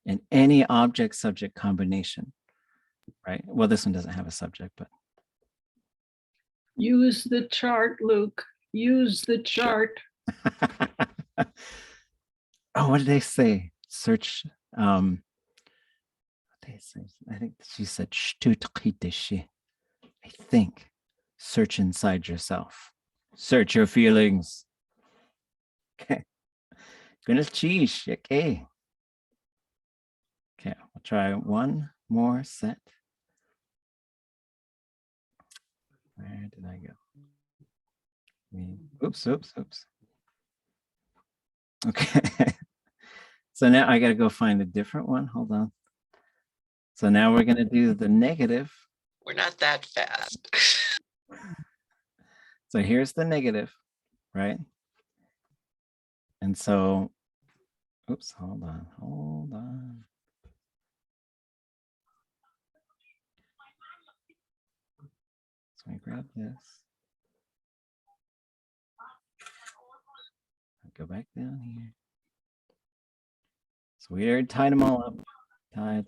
and any object subject combination, right? Well, this one doesn't have a subject, but Use the chart, Luke. Use the chart. Oh, what did they say? Search. What did they say? I think she said "Shtutkitishi." I think. Search inside yourself. Search your feelings. Okay. Goodness cheese. Okay. Okay, we'll try one more set. Where did I go? Oops. Okay. So now I got to go find a different one. Hold on. So now we're going to do the negative. We're not that fast. So here's the negative, right? And so, oops, hold on. So I grab this. Go back down here. So we already tied them all up. Tied.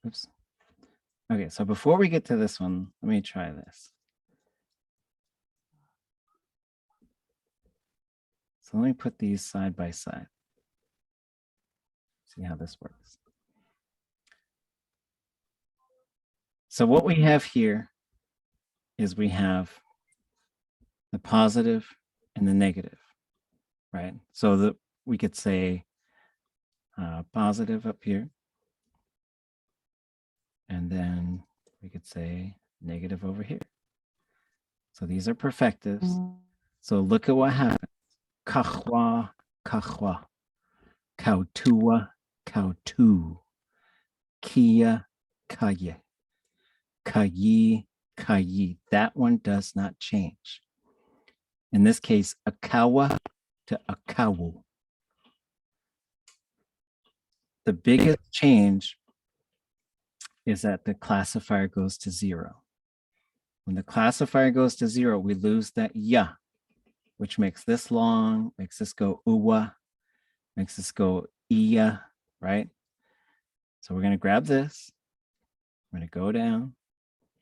Oops. Okay, so before we get to this one, let me try this. So let me put these side by side. See how this works. So what we have here is we have the positive and the negative, right? So we could say positive up here. And then we could say negative over here. So these are perfectives. So look at what happens. Ḳukaháa, ḳukaháa. Kautua, kautu. Kia, kaya. Kayi, kayi. That one does not change. In this case, akawa to akawu. The biggest change is that the classifier goes to 0. When the classifier goes to 0, we lose that ya, which makes this long, makes this go uwa, makes this go iya, right? So we're going to grab this. We're going to go down.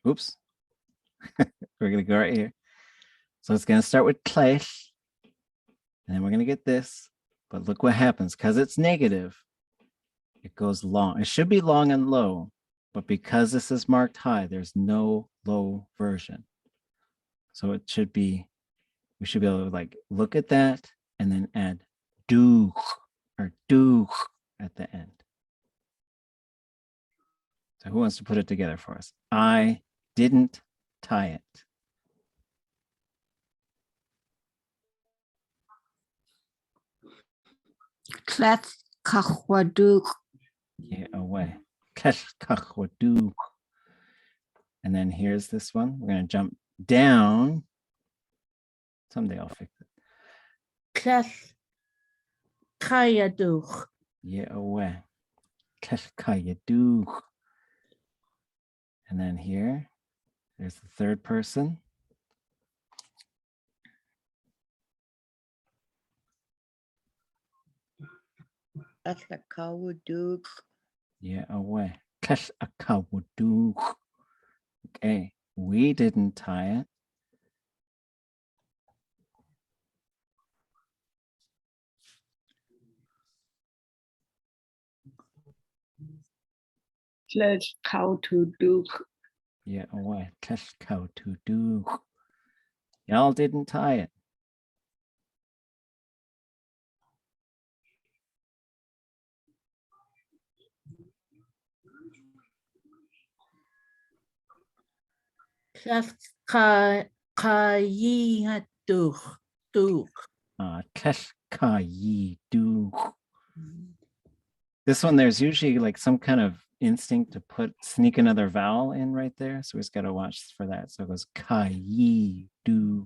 Oops. We're going to go right here. So it's going to start with tl'átk, and then we're going to get this. But look what happens. Because it's negative, it goes long. It should be long and low. But because this is marked high, there's no low version. So it should be, we should be able to like look at that and then add do or do at the end. So who wants to put it together for us? I didn't tie it. tl'átk. Yeah, away. And then here's this one. We're going to jump down. Someday I'll fix it. tl'átk. Yeah, away. And then here, there's the third person. Yeah, away. Okay, we didn't tie it. Yeah, away. Y'all didn't tie it. This one, there's usually like some kind of instinct to sneak another vowel in right there. So we just got to watch for that. So it goes kayi du.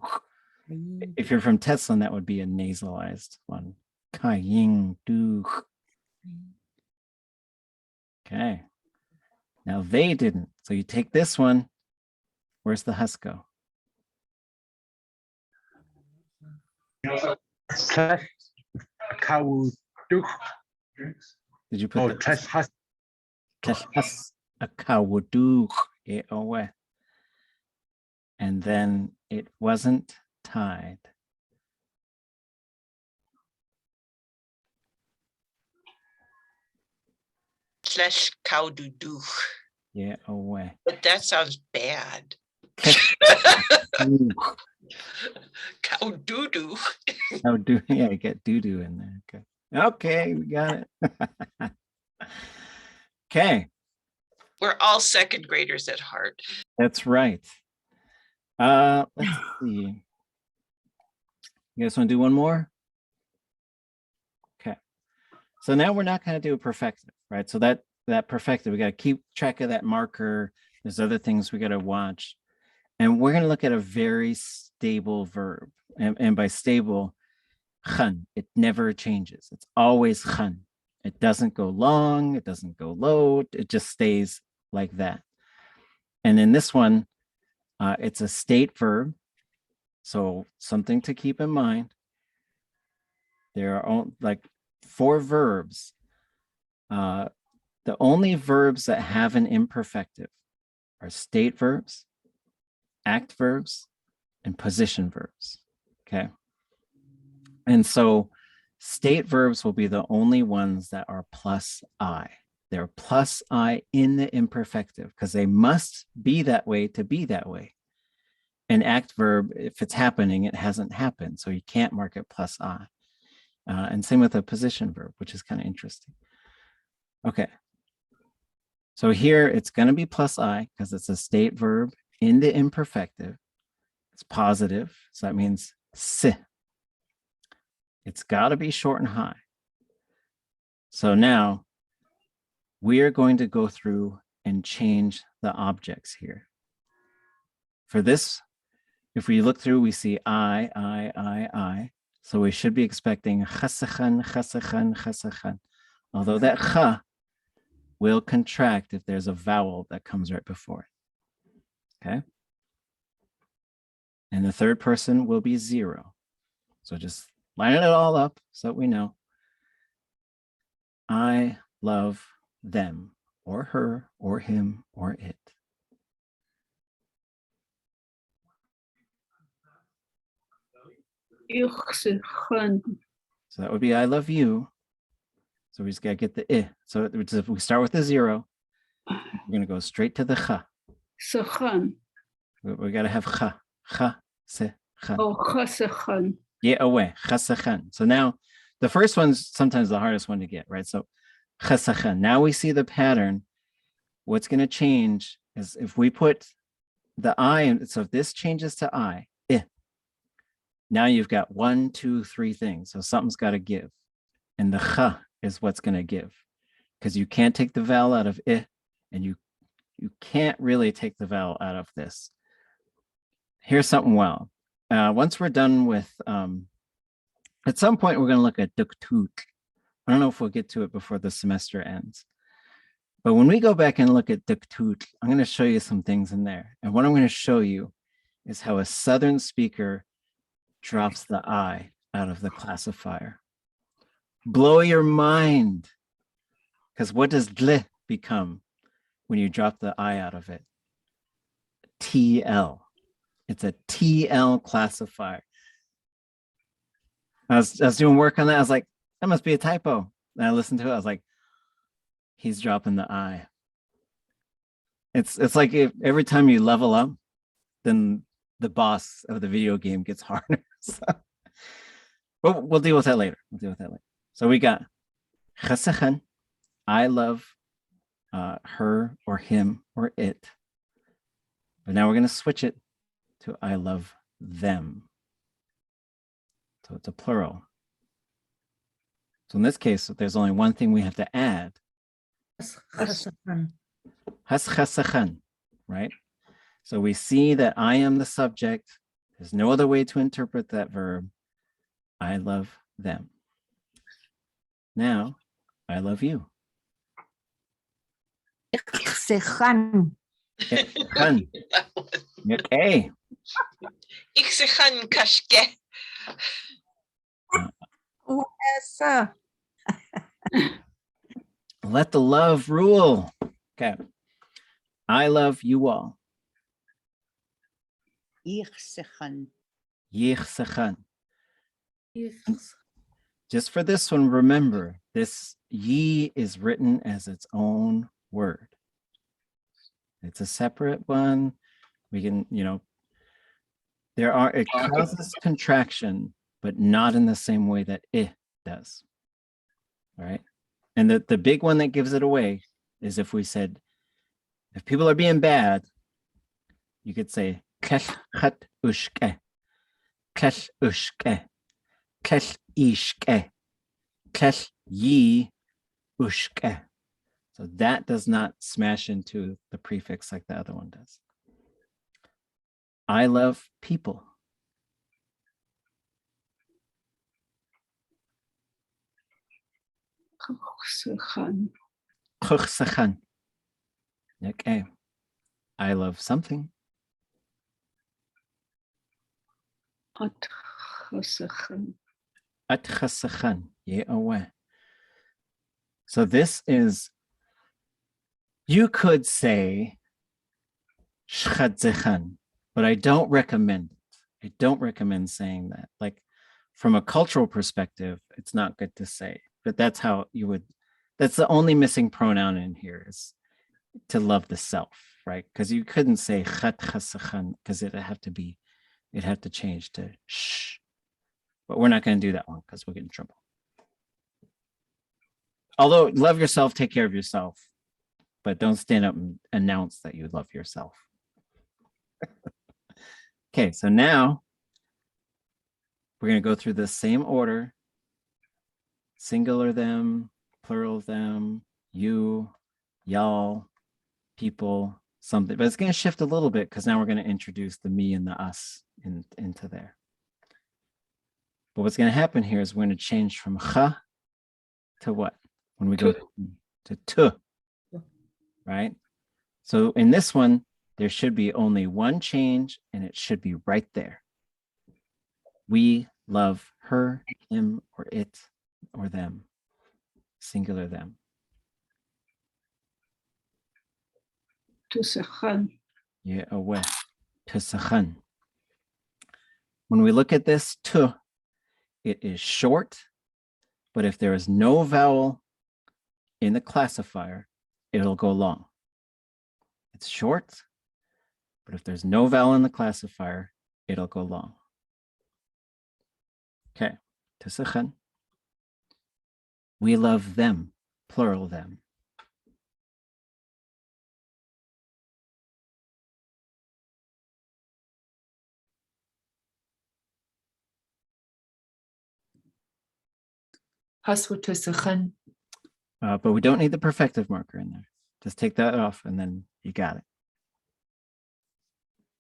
If you're from Teslin, that would be a nasalized one. Kaying du. Okay. Now they didn't. So you take this one. Where's the husk go? Did you put and then it wasn't tied. Tl'átk kóoshdaa. Yeah, away. But that sounds bad. Kóoshdaa. Oh, yeah, get doo-doo in there. Okay. Okay, we got it. Okay, We're all second graders at heart. that's right. Let's see. You guys want to do one more? Okay. So now we're not going to do a perfective, right? So that perfective, we got to keep track of that marker. There's other things we got to watch. And we're going to look at a very stable verb. And by stable, khan, it never changes. It's always khan. It doesn't go long, it doesn't go low, it just stays like that. And in this one, it's a state verb. So something to keep in mind. There are like 4 verbs. The only verbs that have an imperfective are state verbs, act verbs, and position verbs. Okay. And so state verbs will be the only ones that are plus I. They're plus I in the imperfective because they must be that way to be that way. An act verb, if it's happening, it hasn't happened. So you can't mark it plus I. And same with a position verb, which is kind of interesting. Okay. So here it's going to be plus I because it's a state verb in the imperfective. It's positive. So that means si. It's got to be short and high. So now we are going to go through and change the objects here. For this, if we look through, we see I. So we should be expecting khasakhan, khasakhan, khasakhan. Although that kha will contract if there's a vowel that comes right before it. Okay. And the third person will be 0. So just line it all up so that we know. I love them, or her, or him, or it. So that would be I love you. So we just got to get the I. So if we start with the 0, we're going to go straight to the kha. We got to have kha. Kha, se, khan. Oh, khasakhan. Yeah, away. Khasakhan. So now the first one's sometimes the hardest one to get, right? So khasakhan. Now we see the pattern. What's going to change is if we put the I, so if this changes to I, now you've got 1, 2, 3 things. So something's got to give. And the kha is what's going to give. Because you can't take the vowel out of I, and you can't really take the vowel out of this. Here's something well. Once we're done with, at some point, we're going to look at duwatéen. I don't know if we'll get to it before the semester ends. But when we go back and look at duwatéen, I'm going to show you some things in there. And what I'm going to show you is how a Southern speaker drops the I out of the classifier. Blow your mind. Because what does dl become when you drop the I out of it? TL. It's a TL classifier. I was doing work on that. I was like, that must be a typo. And I listened to it. I was like, he's dropping the I. It's like if every time you level up, then the boss of the video game gets harder. So, but we'll deal with that later. So we got khasakhan, I love her or him or it. But now we're going to switch it to I love them. So it's a plural. So in this case, there's only one thing we have to add. Khasakhan, right? So we see that I am the subject. There's no other way to interpret that verb. I love them. Now, I love you. Iksekhan. Okay. Iksekhan kashke. Let the love rule. Okay. I love you all. Yichsechan. Yichsechan. Just for this one, remember, this ye is written as its own word. It's a separate one. We can, it causes contraction, but not in the same way that I does. All right. And the big one that gives it away is if we said, if people are being bad, you could say, kesh chat ushke, kesh ushke, kesh ishke, kesh yi ushke. So that does not smash into the prefix like the other one does. I love people. Ḳukaháa. Okay. I love something. Atchasahan. So this is, you could say shchadzechan, but I don't recommend it. I don't recommend saying that. Like from a cultural perspective, it's not good to say, but that's how you would, that's the only missing pronoun in here is to love the self, right? Because you couldn't say chatchasachan because it'd have to change to shh. But we're not going to do that one because we'll get in trouble. Although love yourself, take care of yourself, but don't stand up and announce that you love yourself. Okay, so now we're going to go through the same order. Singular them, plural them, you, y'all, people, something. But it's going to shift a little bit because now we're going to introduce the me and the us into there. But what's going to happen here is we're going to change from cha to what? When we go to tu, right? So in this one, there should be only one change and it should be right there. We love her, him, or it, or them, singular them. Tusachan. Yeah, away. Tusachan. When we look at this tu, it is short, but if there is no vowel in the classifier, it'll go long. It's short, but if there's no vowel in the classifier, it'll go long. Okay, tusachan. We love them, plural them. Haswatusachan. But we don't need the perfective marker in there. Just take that off and then you got it.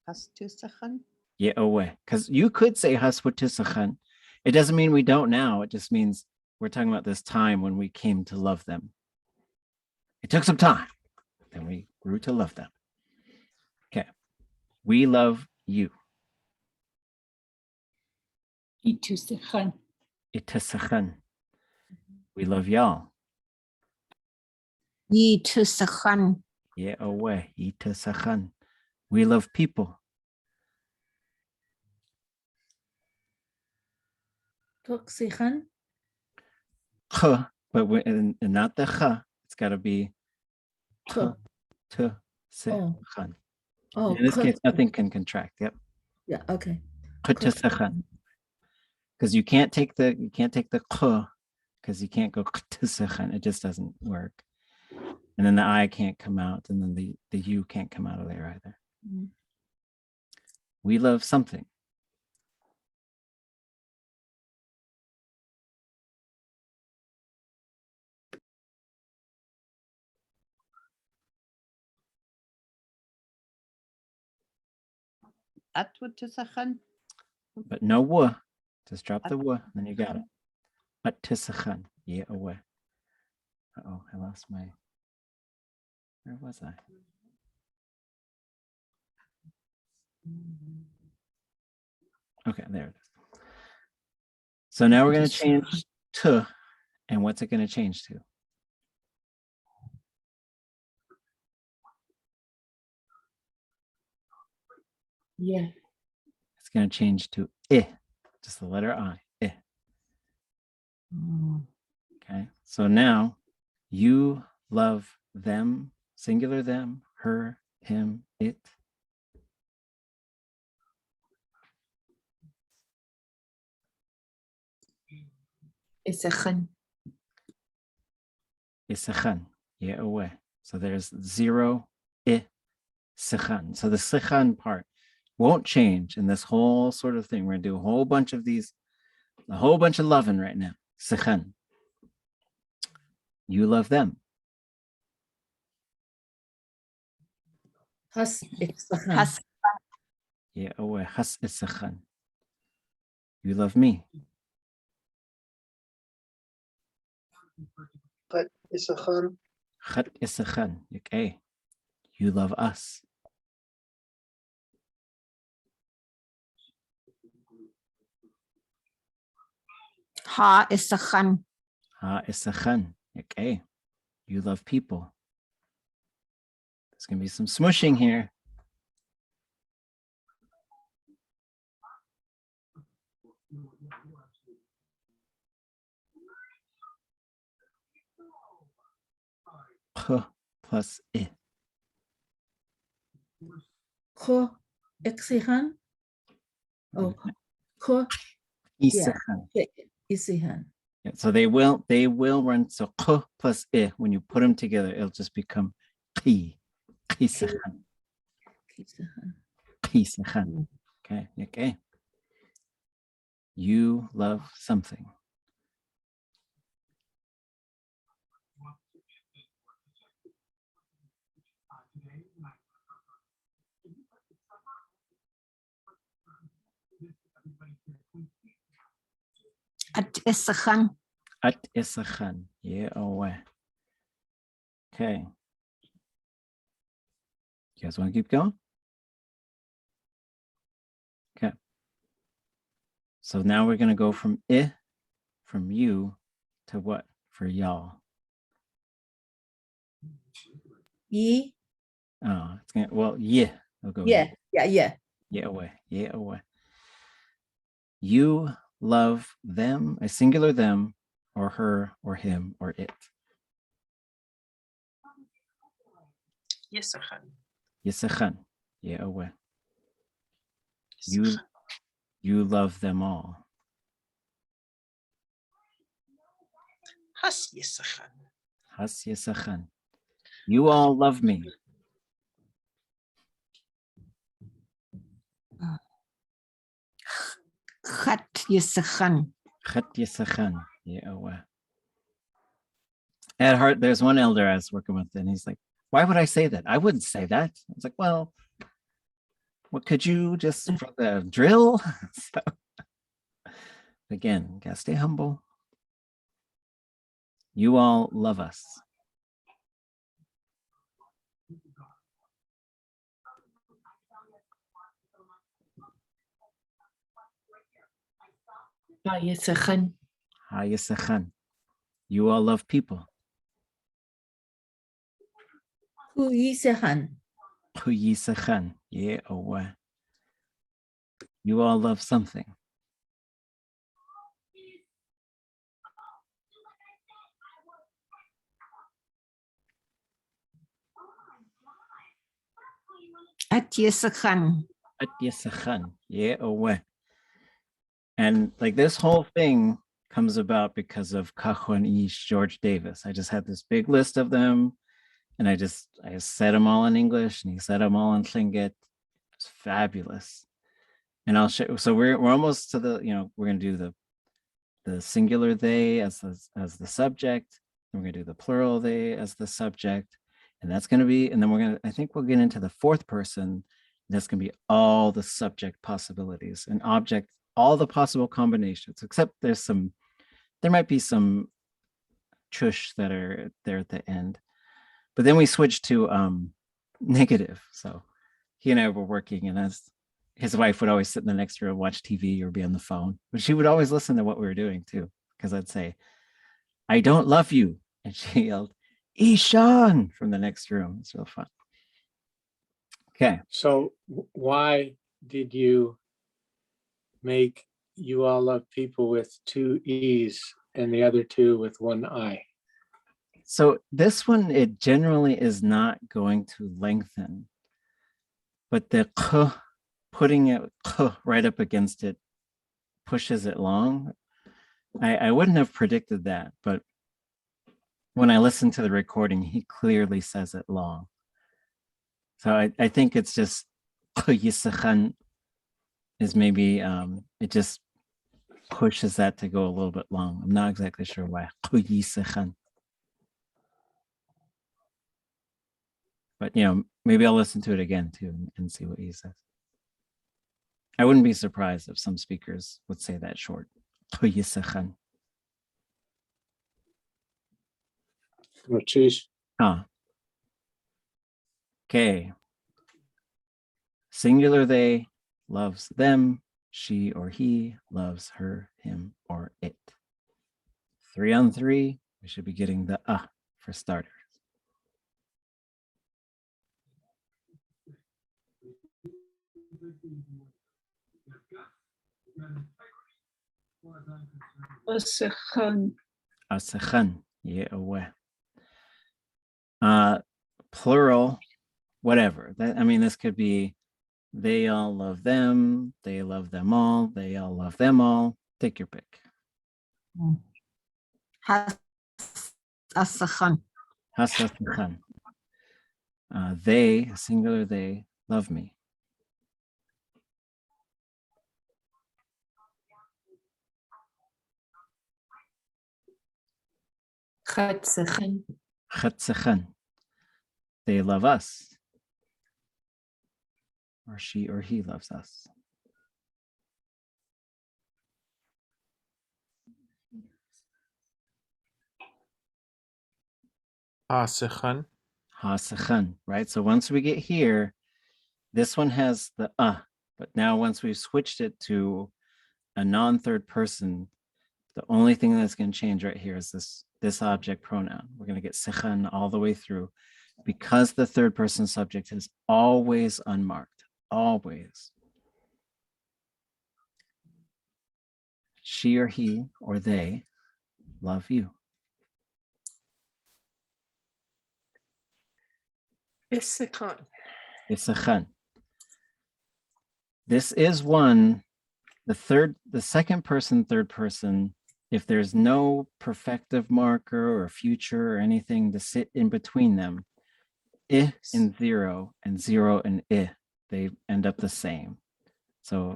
Hastusachan. Yeah, away. Because you could say haswatusachan. It doesn't mean we don't now. It just means we're talking about this time when we came to love them. It took some time. Then we grew to love them. Okay. We love you. Itusachan. Itasachan. We love y'all. Yitusachan. Yeah, away. Itasachan. We love people. Tuksichan. Ch, but and not the ch. It's got to be Tu. to se chan. Oh, In this kut. case, nothing can contract. Yep. Yeah, okay. Because you can't take the ch because you can't go ktesechan. It just doesn't work. And then the I can't come out, and then the U can't come out of there either. Mm-hmm. We love something. Atwatusachan. But no w. Just drop the w, and then you got it. Attisachan. Yeah, away. Uh-oh, I lost my. Where was I? Okay, there it is. So now we're going to change to, and what's it going to change to? Yeah. it's going to change to I, just the letter I. I. Okay, so now you love them, singular them, her, him, it. Isachan. Isachan, yeah, away. So there's 0, I, sechan. So the sechan part won't change in this whole sort of thing. We're going to do a whole bunch of these, a whole bunch of loving right now. Sechan. You love them. Has isachan. Has. Yeah, away. Has isachan. You love me. But isachan. Chat isachan. Okay. You love us. Ha isachan. Ha isachan. Okay. You love people. There's going to be some smushing here. K plus I. Ko isachan. Oh, ko. Yeah. Isachan. Isachan. Yeah, so they will run. So k plus I, when you put them together, it'll just become ki. Kisachan. Isachan. Kisachan. Okay. Okay. You love something. At isachan. At isachan. Yeah, away. Okay. You guys want to keep going? Okay. So now we're going to go from I, from you, to what? For y'all. Ye. Oh, it's going to, well, yeah. I'll go. Yeah. Yeah. Yeah. Yeah, away. Yeah, away. You love them, a singular them, or her, or him, or it. Yisachan. Yisachan. Yeah, away. You love them all. Has yisachan. Has yisachan. You all love me. Chat yisachan. Chat yisachan. Yeah, away. At heart, there's one elder I was working with, and he's like, why would I say that? I wouldn't say that. I was like, well, what could you just for the drill? So, again, gotta stay humble. You all love us. Ha isachan. Ha yisachan. You all love people. Hu isachan. Hu yisachan. Yeah, away. You all love something. At yisachan. At yisachan. Yeah, away. And like this whole thing comes about because of Ḳukaháa George Davis. I just had this big list of them, and I said them all in English, and he said them all in Tlingit. It's fabulous. And I'll show. So we're almost to the, we're gonna do the singular they as the subject. And we're gonna do the plural they as the subject, and that's gonna be. And then I think we'll get into the fourth person. That's gonna be all the subject possibilities and object. All the possible combinations, except there might be some chush that are there at the end. But then we switched to negative. So he and I were working, and his wife would always sit in the next room, watch TV or be on the phone. But she would always listen to what we were doing too, because I'd say, I don't love you. And she yelled, Ishan, from the next room. It's real fun. Okay. So why did you make you all love people with 2 E's and the other 2 with 1 I. So this one, it generally is not going to lengthen, but the k, putting it k right up against it pushes it long. I wouldn't have predicted that, but when I listened to the recording, he clearly says it long. So I think it's just Kooshdaaḳáa is maybe it just pushes that to go a little bit long. I'm not exactly sure why. Kooshdaaḳáa. But maybe I'll listen to it again too and see what he says. I wouldn't be surprised if some speakers would say that short. Kooshdaaḳáa. Okay. Singular they loves them. She or he loves her, him, or it. 3 on 3, we should be getting the for starters. Asakhan, yeah, plural, whatever. This could be they all love them, they love them all, they all love them all. Take your pick. Hasakhan. Hasakhan. They, singular they, love me. Tl'átk. They love us. Or she or he loves us. Hasakhan. Hasakhan, right? So once we get here, this one has the but now once we've switched it to a non-third person, the only thing that's going to change right here is this object pronoun. We're going to get sekhan all the way through because the third person subject is always unmarked. Always. She or he or they love you. Isakhan. Isakhan. This is one, the second person, third person, if there's no perfective marker or future or anything to sit in between them, I and 0 and 0 and I, they end up the same. So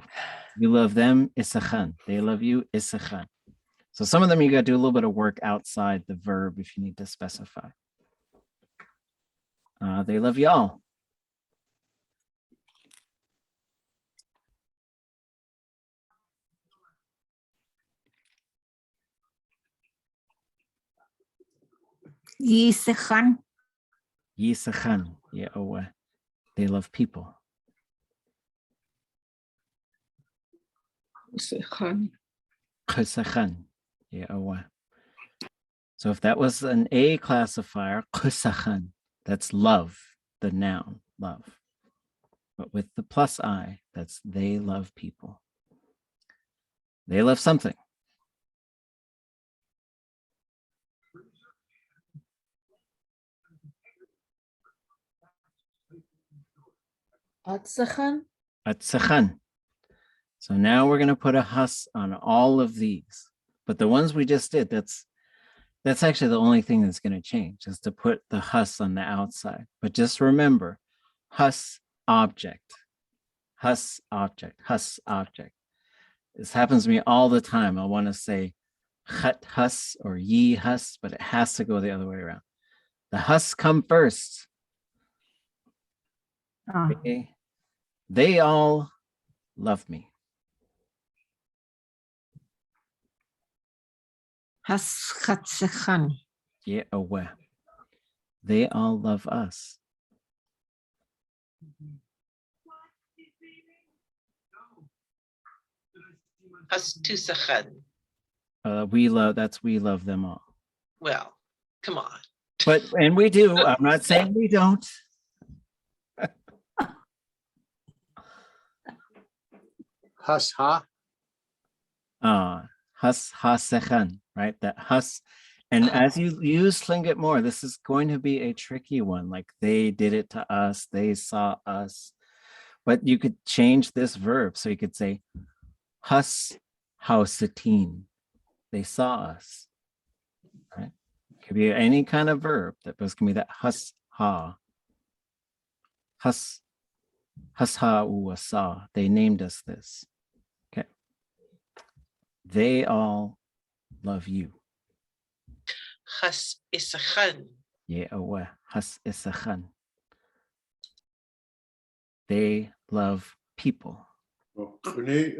you love them, isakhan. They love you, isakhan. So some of them you got to do a little bit of work outside the verb if you need to specify. They love y'all. Yisakhan. Yisakhan. Yeah, they love people. Ḳukaháa. Yeah, so if that was an A classifier, Ḳukaháa, that's love, the noun, love. But with the plus I, that's they love people. They love something. Atzakhan. Atzakhan. So now we're going to put a hus on all of these. But the ones we just did, that's actually the only thing that's going to change, is to put the hus on the outside. But just remember, hus object, hus object, hus object. This happens to me all the time. I want to say chat hus or ye hus, but it has to go the other way around. The hus come first. Okay. They all love me. Hasakhan. Yeah, they all love us. Hastusakhan. We love them all. Well, come on. And we do. I'm not saying we don't. Hus ha. Has ha sechan, right? That has. And as you use Tlingit more, this is going to be a tricky one. Like they did it to us, they saw us. But you could change this verb. So you could say, Has hausatin. They saw us. Right? Could be any kind of verb that was can be that has ha. Has ha uasa. They named us this. Okay. They all love you. Has isachan. Yeah, has isachan. They love people. Well, Renee,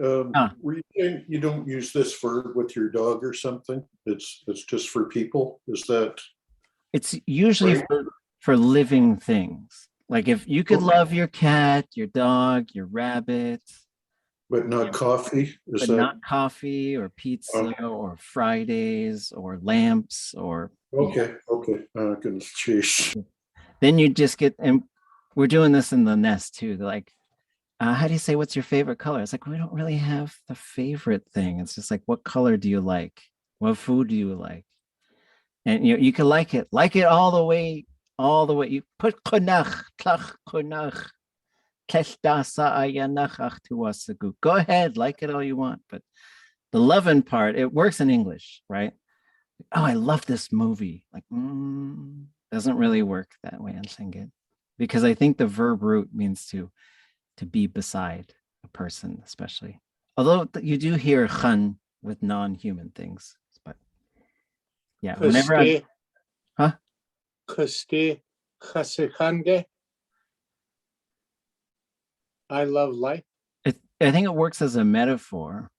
were you saying you don't use this verb with your dog or something? It's just for people. Is that? It's usually right? for living things. Like if you could love your cat, your dog, your rabbit, but not coffee. Is but that not coffee or pizza okay? or Fridays or lamps or Okay, okay. Goodness, geez. Then you just get, and we're doing this in the nest too. They're like, how do you say what's your favorite color? It's like we don't really have the favorite thing. It's just like, what color do you like? What food do you like? And you can like it all the way. You put konach, tl'átk konach, kóoshdáá sheeyí. Go ahead, like it all you want. But the loving part, it works in English, right? Oh, I love this movie. Like, doesn't really work that way in Tlingit, because I think the verb root means to be beside a person, especially. Although you do hear chan with non-human things, but yeah, whenever Kooshdaaḥáa Sheeyí. I love life. I think it works as a metaphor.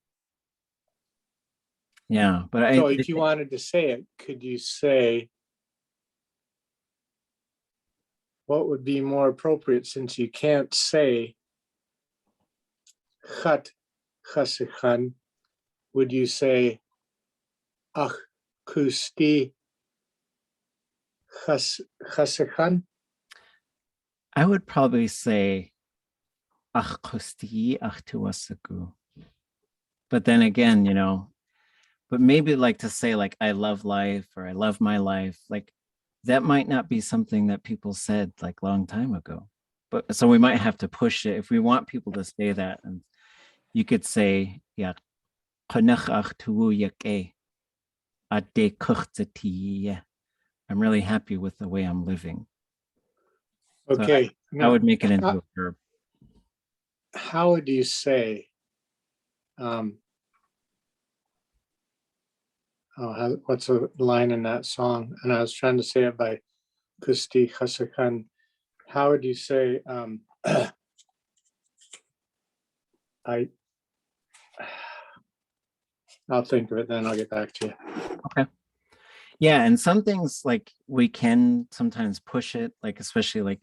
Yeah, but So if you wanted to say it, could you say, what would be more appropriate, since you can't say chat chasichan? Would you say ach kusti chasichan? I would probably say ach kosti ach tuasaku. But then again, but maybe like to say like I love life or I love my life, like that might not be something that people said like a long time ago. But so we might have to push it if we want people to say that. And you could say, yeah, I'm really happy with the way I'm living. Okay. So I would make it into a verb. How would you say, what's a line in that song? And I was trying to say it by Kusti Chasakhan. How would you say, I'll think of it, then I'll get back to you. Okay. Yeah, and some things like we can sometimes push it, like especially like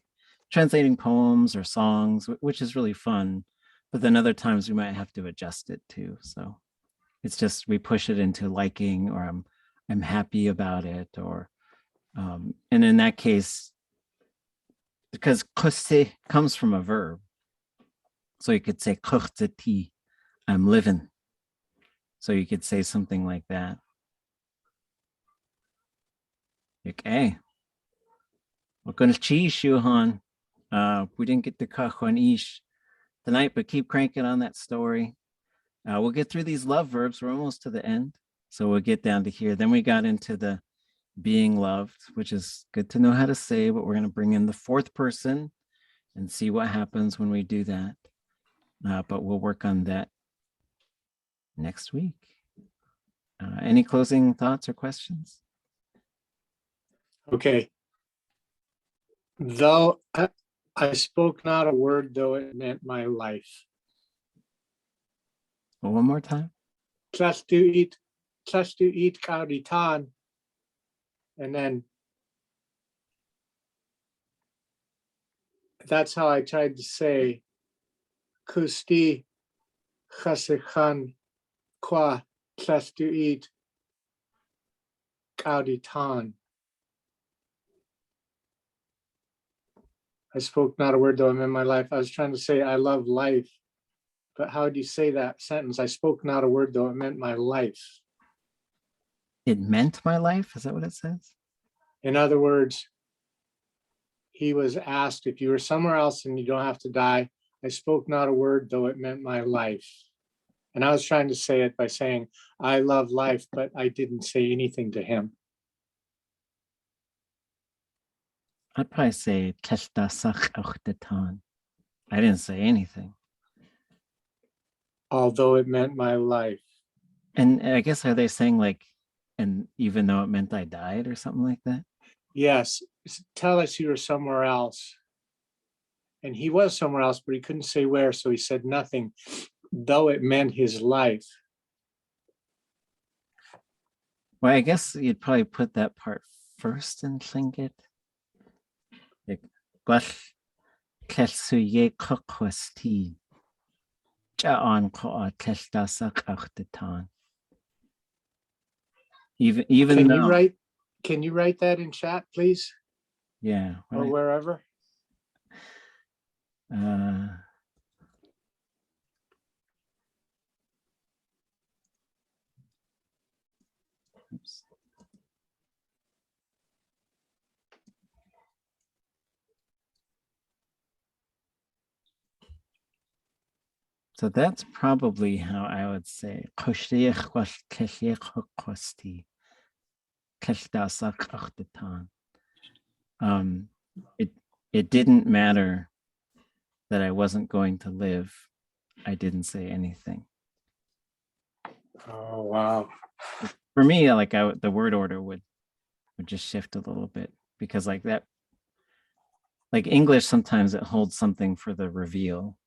translating poems or songs, which is really fun. But then other times we might have to adjust it too. So it's just we push it into liking, or I'm happy about it, or and in that case, because koste comes from a verb, so you could say koochdati, I'm living. So you could say something like that. Okay. We're going to cheese you, hon. We didn't get to Ḳukaháa tonight, but keep cranking on that story. We'll get through these love verbs. We're almost to the end. So we'll get down to here. Then we got into the being loved, which is good to know how to say, but we're going to bring in the fourth person and see what happens when we do that. But we'll work on that next week. Any closing thoughts or questions? Okay. Though I spoke not a word, though it meant my life. Well, one more time. Tl'átk kauditan. And then that's how I tried to say Kusti Chasichan Qua Tl'átk kauditan. I spoke not a word, though I'm in my life. I was trying to say I love life, but how do you say that sentence? I spoke not a word, though it meant my life. It meant my life? Is that what it says? In other words, he was asked, if you were somewhere else and you don't have to die, I spoke not a word, though it meant my life. And I was trying to say it by saying, I love life, but I didn't say anything to him. I'd probably say kóoshdáá:áach. I didn't say anything. Although it meant my life. And I guess, are they saying like, and even though it meant I died or something like that? Yes, tell us you were somewhere else. And he was somewhere else, but he couldn't say where, so he said nothing, though it meant his life. Well, I guess you'd probably put that part first in Tlingit. Like, gwall tl'átk kóoshdaa Sheeyí tl'átk. Even Can though, you write that in chat, please? yeah, Or wherever? Oops. So that's probably how I would say it didn't matter that I wasn't going to live. I didn't say anything. Oh, wow. For me, like the word order would just shift a little bit, because like that, like English, sometimes it holds something for the reveal,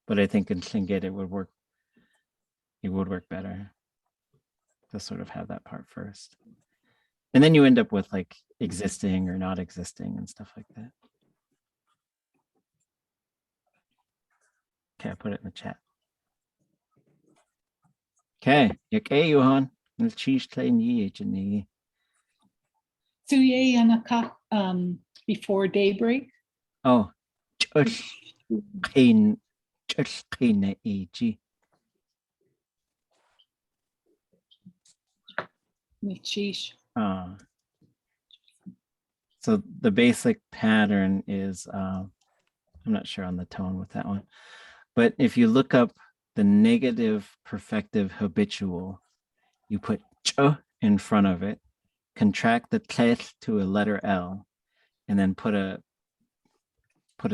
but I think in Tlingit it would work better to sort of have that part first. And then you end up with like existing or not existing and stuff like that. Okay, I put it in the chat. Okay, Johan. Before daybreak. Oh, so the basic pattern is, I'm not sure on the tone with that one, but if you look up the negative perfective habitual, you put ch in front of it, contract the tl'átk to a letter L, and then put a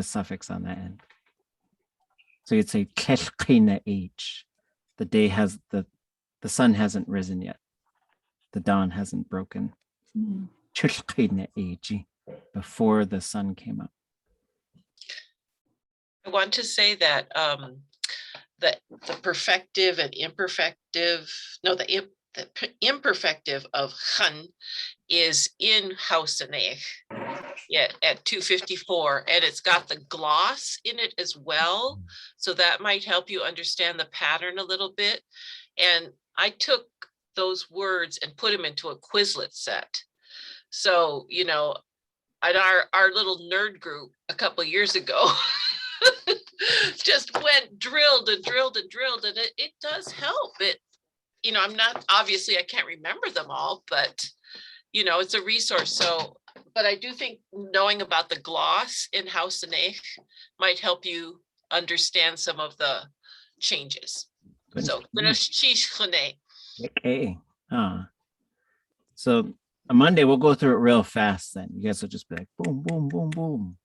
suffix on that end. So you'd say tl'átk. The day has the sun hasn't risen yet. The dawn hasn't broken. Before the sun came up. I want to say that the perfective and imperfective, no, the imperfective of chan is in Hausanech, yeah, at 254, and it's got the gloss in it as well. So that might help you understand the pattern a little bit. And I took those words and put them into a Quizlet set. So, you know, at our little nerd group a couple of years ago, just went drilled and it does help. It, you know, obviously I can't remember them all, but you know, it's a resource. So, but I do think knowing about the gloss in Hausanech might help you understand some of the changes. So, okay. So on Monday, we'll go through it real fast then. You guys will just be like, boom, boom, boom, boom.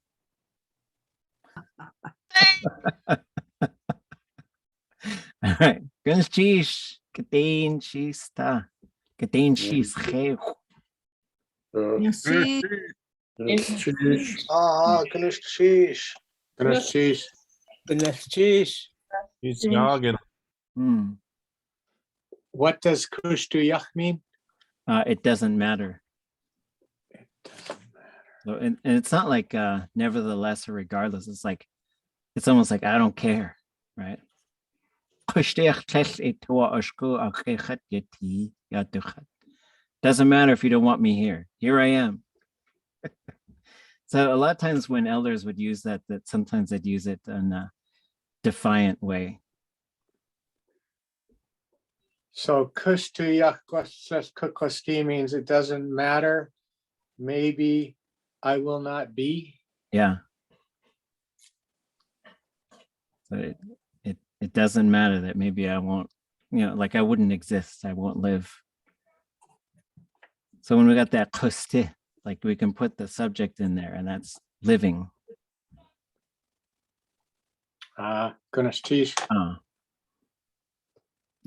All right. Gunstish, Katain Shista, Katain Shis Heu. What does Kooshdaaḥáa mean? It doesn't matter. So, and it's not like nevertheless or regardless. It's like, it's almost like I don't care, right? Doesn't matter if you don't want me here. Here I am. So a lot of times when elders would use that sometimes they'd use it in a defiant way. So Kooshdaaḳáa means it doesn't matter. Maybe I will not be. Yeah. So it doesn't matter that maybe I won't, like I wouldn't exist. I won't live. So when we got that kóoshdááh, like we can put the subject in there, and that's living. Goodness, geez.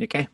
Okay.